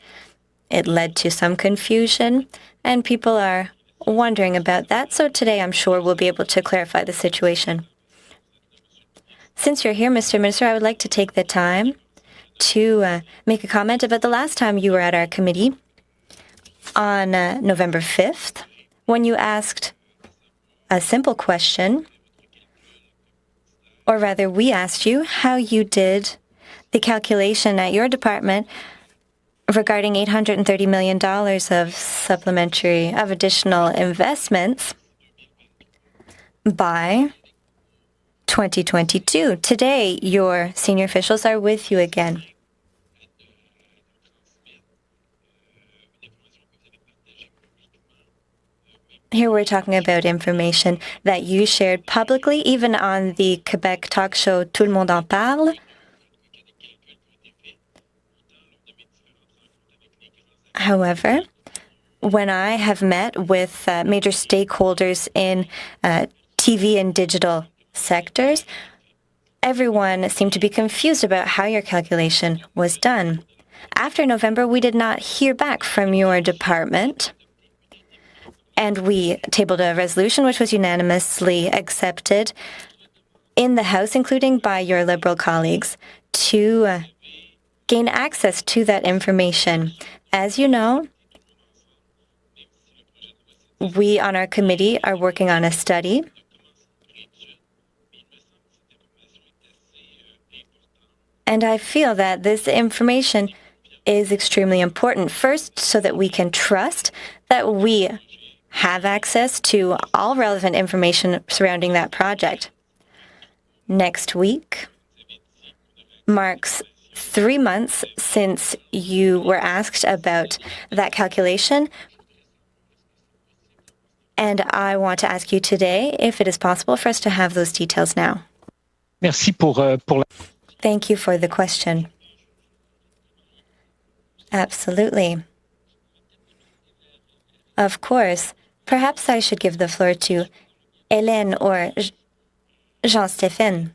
It led to some confusion, and people are wondering about that. So today, I'm sure we'll be able to clarify the situation. Since you're here, Mr. Minister, I would like to take the time to make a comment about the last time you were at our committee on November 5th, when you asked a simple question, or rather, we asked you how you did the calculation at your department regarding $830 million of additional investments by 2022. Today, your senior officials are with you again. Here we're talking about information that you shared publicly, even on the Quebec talk show Tout le monde en parle. However, when I have met with major stakeholders in TV and digital sectors, everyone seemed to be confused about how your calculation was done. After November, we did not hear back from your department, and we tabled a resolution which was unanimously accepted in the House, including by your Liberal colleagues, to gain access to that information. As you know, we on our committee are working on a study and I feel that this information is extremely important. First, so that we can trust that we have access to all relevant information surrounding that project. Next week marks 3 months since you were asked about that calculation. And I want to ask you today if it is possible for us to have those details now. Merci pour Thank you for the question. Absolutely. Of course. Perhaps I should give the floor to Hélène or Jean-Stéphane.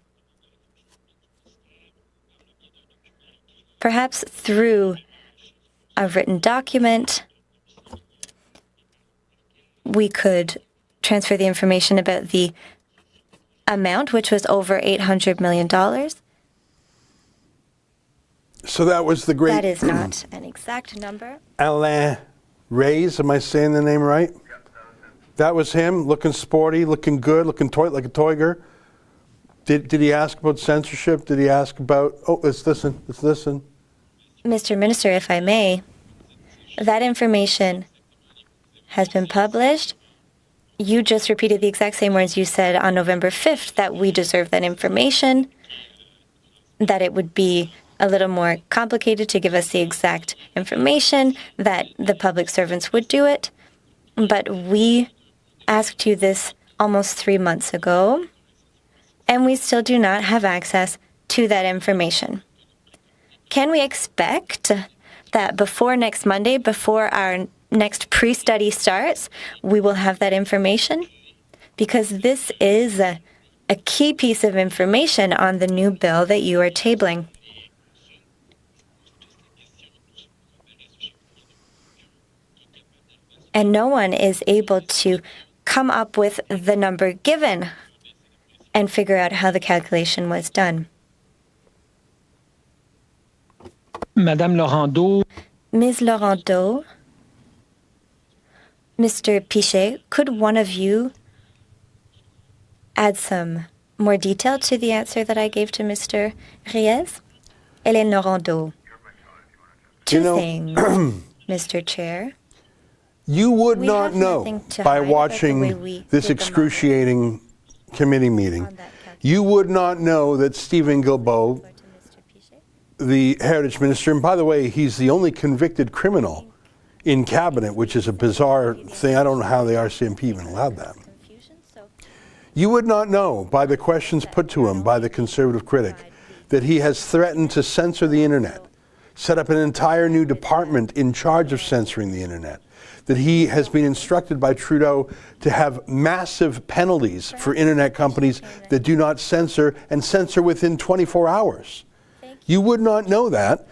Perhaps through a written document, we could transfer the information about the amount, which was over $800 million. So that was the great... That is not an exact number. Alain Reyes, am I saying the name right? That was him, looking sporty, looking good, looking like a toiger. Did he ask about censorship? Did he ask about... Oh, let's listen. Mr. Minister, if I may, that information has been published. You just repeated the exact same words you said on November 5th, that we deserve that information, that it would be a little more complicated to give us the exact information, that the public servants would do it. But we asked you this almost 3 months ago, and we still do not have access to that information. Can we expect that before next Monday, before our next pre-study starts, we will have that information? Because this is a key piece of information on the new bill that you are tabling. And no one is able to come up with the number given and figure out how the calculation was done. Madame Laurent-Deau. Ms. Laurent-Deau, Mr. Pichet, could one of you add some more detail to the answer that I gave to Mr. Riez? Hélène Laurent-Deau. Two things, Mr. Chair. You would not know by watching this excruciating committee meeting. You would not know that Stephen Guilbeault, the Heritage Minister, and by the way, he's the only convicted criminal in cabinet, which is a bizarre thing. I don't know how the RCMP even allowed that. You would not know by the questions put to him by the Conservative critic that he has threatened to censor the internet, set up an entire new department in charge of censoring the internet, that he has been instructed by Trudeau to have massive penalties for internet companies that do not censor and censor within 24 hours. You would not know that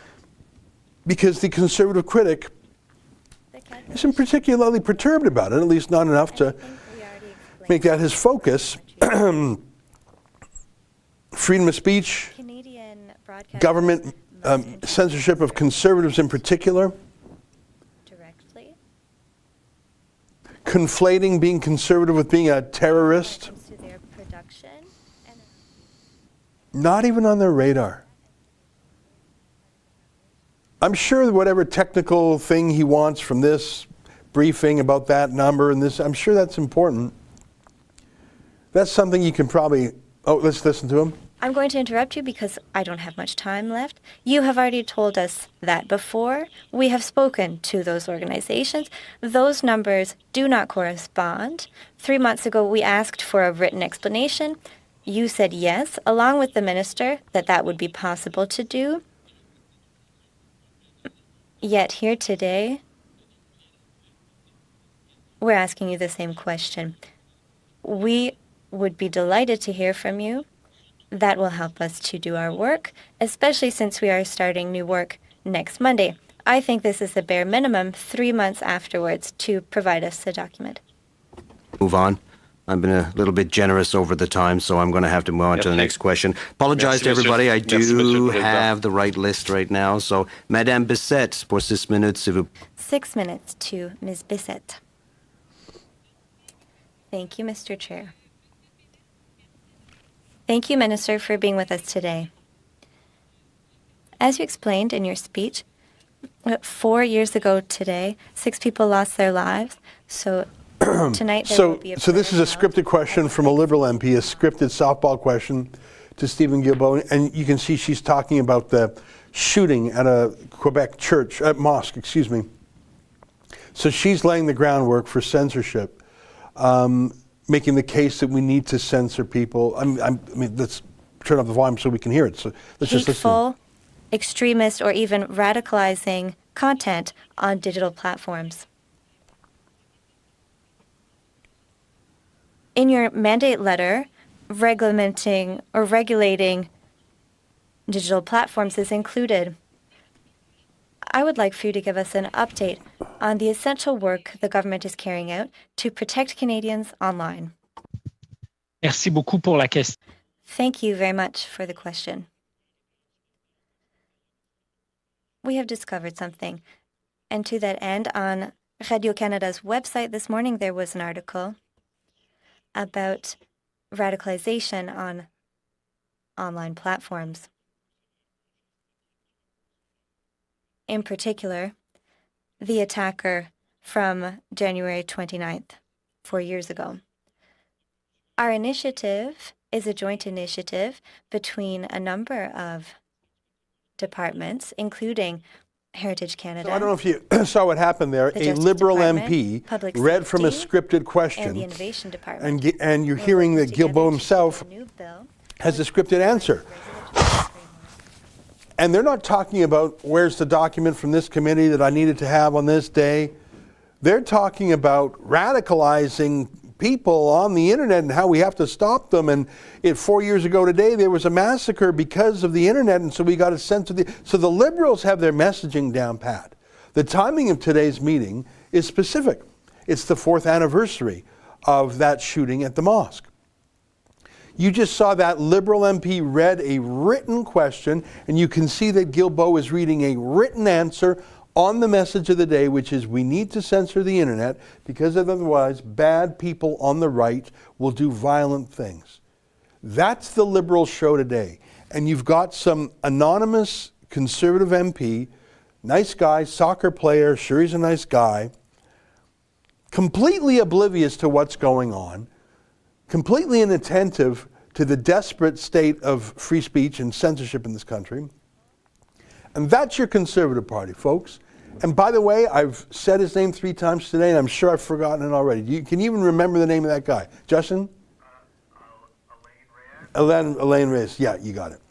because the Conservative critic isn't particularly perturbed about it, at least not enough to make that his focus. Freedom of speech, government censorship of Conservatives in particular, conflating being conservative with being a terrorist. Not even on their radar. I'm sure that whatever technical thing he wants from this briefing about that number and this, I'm sure that's important. That's something you can probably, let's listen to him. I'm going to interrupt you because I don't have much time left. You have already told us that before. We have spoken to those organizations. Those numbers do not correspond. 3 months ago, we asked for a written explanation. You said yes, along with the minister, that that would be possible to do. Yet here today, we're asking you the same question. We would be delighted to hear from you. That will help us to do our work, especially since we are starting new work next Monday. I think this is the bare minimum 3 months afterwards to provide us the document. Move on. I've been a little bit generous over the time, so I'm going to have to move on to the next question. Apologize to everybody. I do have the right list right now. So, Madame Bissette, pour 6 minutes, s'il vous plaît. 6 minutes to Ms. Bissette. Thank you, Mr. Chair. Thank you, Minister, for being with us today. As you explained in your speech, 4 years ago today, 6 people lost their lives. So tonight there will be a So this is a scripted question from a Liberal MP, a scripted softball question to Stephen Guilbeault, and you can see she's talking about the shooting at a Quebec church, mosque, excuse me. So she's laying the groundwork for censorship. Making the case that we need to censor people. I mean, let's turn off the volume so we can hear it. So let's just listen. Hateful, extremist, or even radicalizing content on digital platforms. In your mandate letter, regulating digital platforms is included. I would like for you to give us an update on the essential work the government is carrying out to protect Canadians online. Merci beaucoup pour la question. Thank you very much for the question. We have discovered something, and to that end, on Radio-Canada's website this morning, there was an article about radicalization on online platforms. in particular, the attacker from January 29th, 4 years ago. Our initiative is a joint initiative between a number of departments, incling Heritage Canada. So I don't know if you saw what happened there. A Liberal MP read from a scripted question, and the Innovation Department. And you're hearing that Guilbeault himself has a scripted answer. And they're not talking about where's the document from this committee that I needed to have on this day. They're talking about radicalizing people on the internet and how we have to stop them. And 4 years ago today, there was a massacre because of the internet, and so we got to censor the... So the Liberals have their messaging down pat. The timing of today's meeting is specific. It's the 4th anniversary of that shooting at the mosque. You just saw that Liberal MP read a written question, and you can see that Guilbeault is reading a written answer on the message of the day, which is we need to censor the internet because otherwise bad people on the right will do violent things. That's the Liberal show today. And you've got some anonymous Conservative MP, nice guy, soccer player, sure he's a nice guy, completely oblivious to what's going on, completely inattentive to the desperate state of free speech and censorship in this country. And that's your Conservative Party, folks. And by the way, I've said his name 3 times today, and I'm sure I've forgotten it already. Can you even remember the name of that guy? Justin? Elaine Reyes. Yeah, you got it.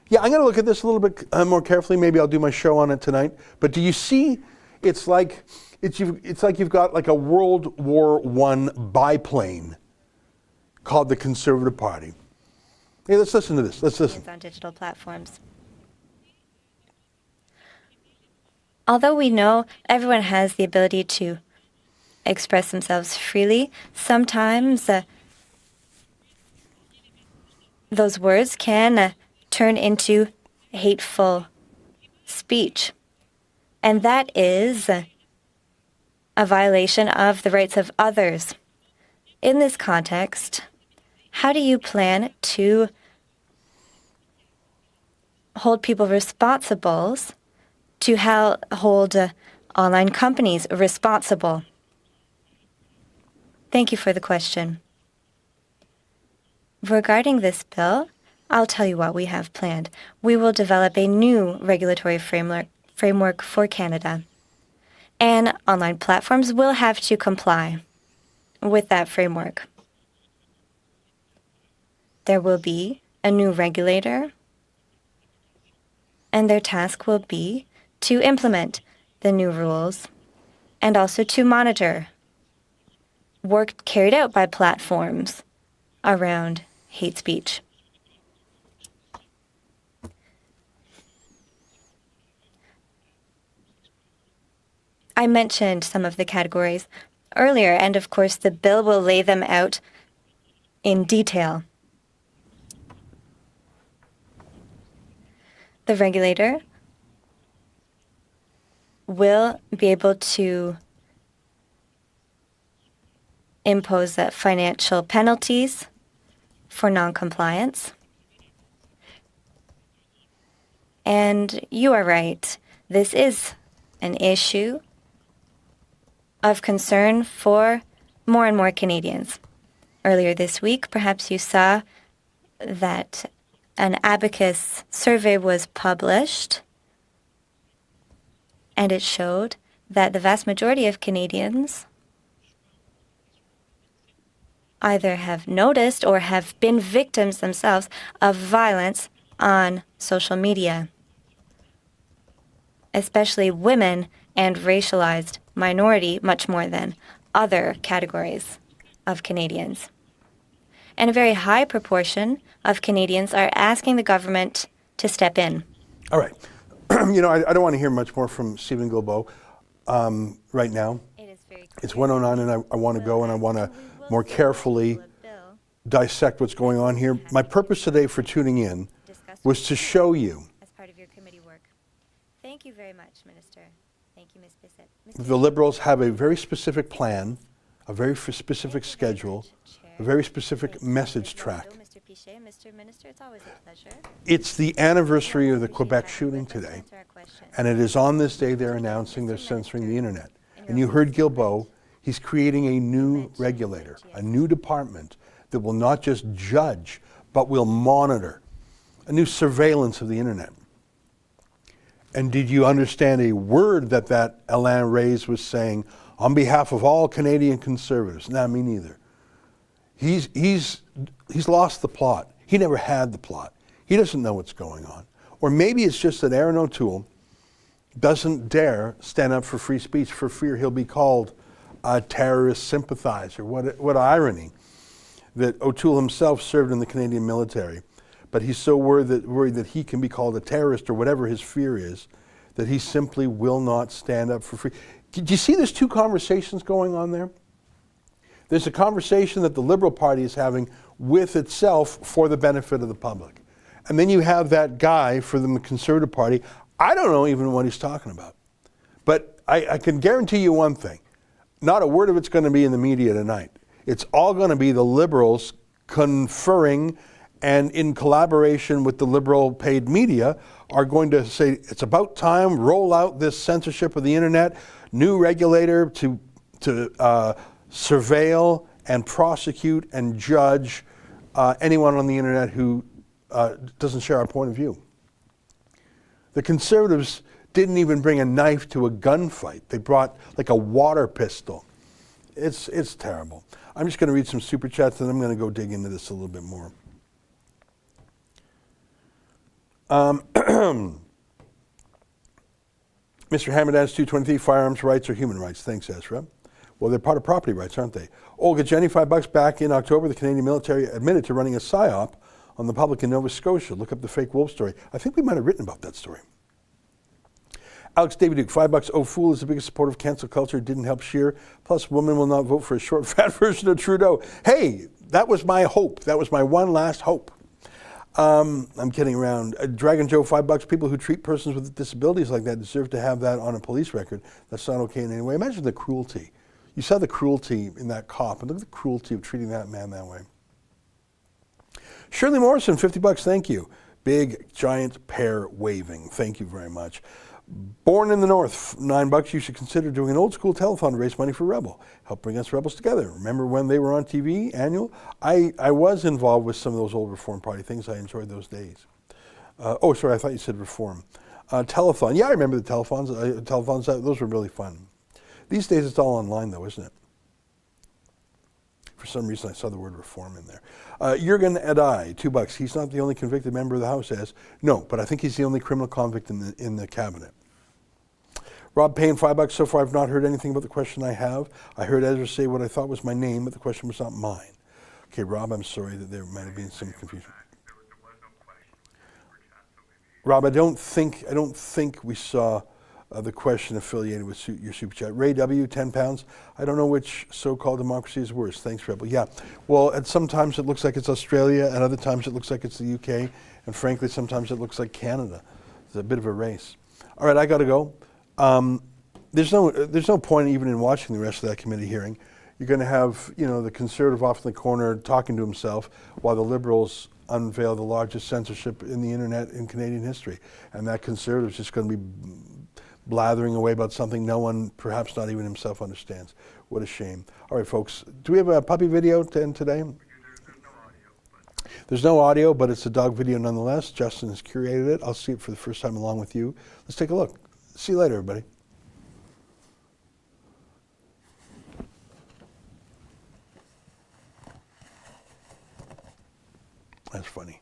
Yeah, I'm going to look at this a little bit more carefully. Maybe I'll do my show on it tonight. But do you see, it's like you've got like a World War I biplane called the Conservative Party. Hey, let's listen to this. Let's listen. On digital platforms. Although we know everyone has the ability to express themselves freely, sometimes those words can turn into hateful speech. And that is a violation of the rights of others. In this context, how do you plan to hold people responsible, to hold online companies responsible? Thank you for the question. Regarding this bill, I'll tell you what we have planned. We will develop a new regulatory framework for Canada, and online platforms will have to comply with that framework. There will be a new regulator, and their task will be to implement the new rules and also to monitor work carried out by platforms around hate speech. I mentioned some of the categories earlier, and of course the bill will lay them out in detail. The regulator will be able to impose financial penalties for non-compliance. And you are right, this is an issue of concern for more and more Canadians. Earlier this week, perhaps you saw that an Abacus survey was published, and it showed that the vast majority of Canadians either have noticed or have been victims themselves of violence on social media, especially women and racialized minority, much more than other categories of Canadians. And a very high proportion of Canadians are asking the government to step in. All right. I don't want to hear much more from Stephen Guilbeault right now. It's 1:09 and I want to go and I want to more carefully dissect what's going on here. My purpose today for tuning in was to show you as part of your committee work. Thank you very much, Minister. Thank you, Ms. Bissett. the Liberals have a very specific plan, a very specific schedule, a very specific message track. Pichet. Mr. Minister, it's always a pleasure. It's the anniversary of the Quebec shooting today, and it is on this day they're announcing they're censoring the internet. And you heard Guilbeault, he's creating a new regulator, a new department that will not just judge, but will monitor, a new surveillance of the internet. And did you understand a word that Alain Reyes was saying on behalf of all Canadian conservatives? Nah, me neither. He's lost the plot. He never had the plot. He doesn't know what's going on. Or maybe it's just that Aaron O'Toole doesn't dare stand up for free speech for fear he'll be called a terrorist sympathizer. What irony that O'Toole himself served in the Canadian military, but he's so worried that he can be called a terrorist or whatever his fear is, that he simply will not stand up for free. Do you see there's two conversations going on there? There's a conversation that the Liberal Party is having with itself for the benefit of the public. And then you have that guy for the Conservative Party. I don't know even what he's talking about. But I can guarantee you one thing. Not a word of it's going to be in the media tonight. It's all going to be the Liberals conferring and in collaboration with the Liberal paid media are going to say, it's about time, roll out this censorship of the internet, new regulator to surveil and prosecute and judge anyone on the internet who doesn't share our point of view. The Conservatives didn't even bring a knife to a gunfight. They brought like a water pistol. It's terrible. I'm just going to read some super chats and I'm going to go dig into this a little bit more. Mr. Hamadans 223, firearms rights are human rights. Thanks, Ezra. Well, they're part of property rights, aren't they? Olga Jenny, $5 back in October. The Canadian military admitted to running a psyop on the public in Nova Scotia. Look up the fake wolf story. I think we might have written about that story. Alex David Duke, $5. Oh, fool is the biggest supporter of cancel culture. Didn't help Scheer. Plus, women will not vote for a short, fat version of Trudeau. Hey, that was my hope. That was my one last hope. I'm kidding around. Dragon Joe, $5. People who treat persons with disabilities like that deserve to have that on a police record. That's not okay in any way. Imagine the cruelty. You saw the cruelty in that cop, and look at the cruelty of treating that man that way. Shirley Morrison, $50. Thank you. Big, giant pear waving. Thank you very much. Born in the North, $9. You should consider doing an old school telethon to raise money for Rebel. Help bring us Rebels together. Remember when they were on TV, annual? I was involved with some of those old Reform Party things. I enjoyed those days. Oh, sorry, I thought you said Reform. Telethon. Yeah, I remember the telethons. Those were really fun. These days it's all online though, isn't it? For some reason I saw the word Reform in there. Jürgen Edai, $2. He's not the only convicted member of the House, as no, but I think he's the only criminal convict in the cabinet. Rob Payne, $5. So far I've not heard anything about the question I have. I heard Ezra say what I thought was my name, but the question was not mine. Okay, Rob, I'm sorry that there might have been some confusion. Rob, I don't think we saw the question affiliated with your super chat. Ray W, £10. I don't know which so-called democracy is worse. Thanks, Rebel. Yeah, well, sometimes it looks like it's Australia, and other times it looks like it's the UK, and frankly, sometimes it looks like Canada. It's a bit of a race. All right, I got to go. There's no point even in watching the rest of that committee hearing. You're going to have, the Conservative off in the corner talking to himself while the Liberals unveil the largest censorship in the internet in Canadian history, and that Conservative's just going to be blathering away about something no one, perhaps not even himself, understands. What a shame. All right, folks, do we have a puppy video to end today? There's no audio, but it's a dog video nonetheless. Justin has curated it. I'll see it for the first time along with you. Let's take a look. See you later, everybody. That's funny.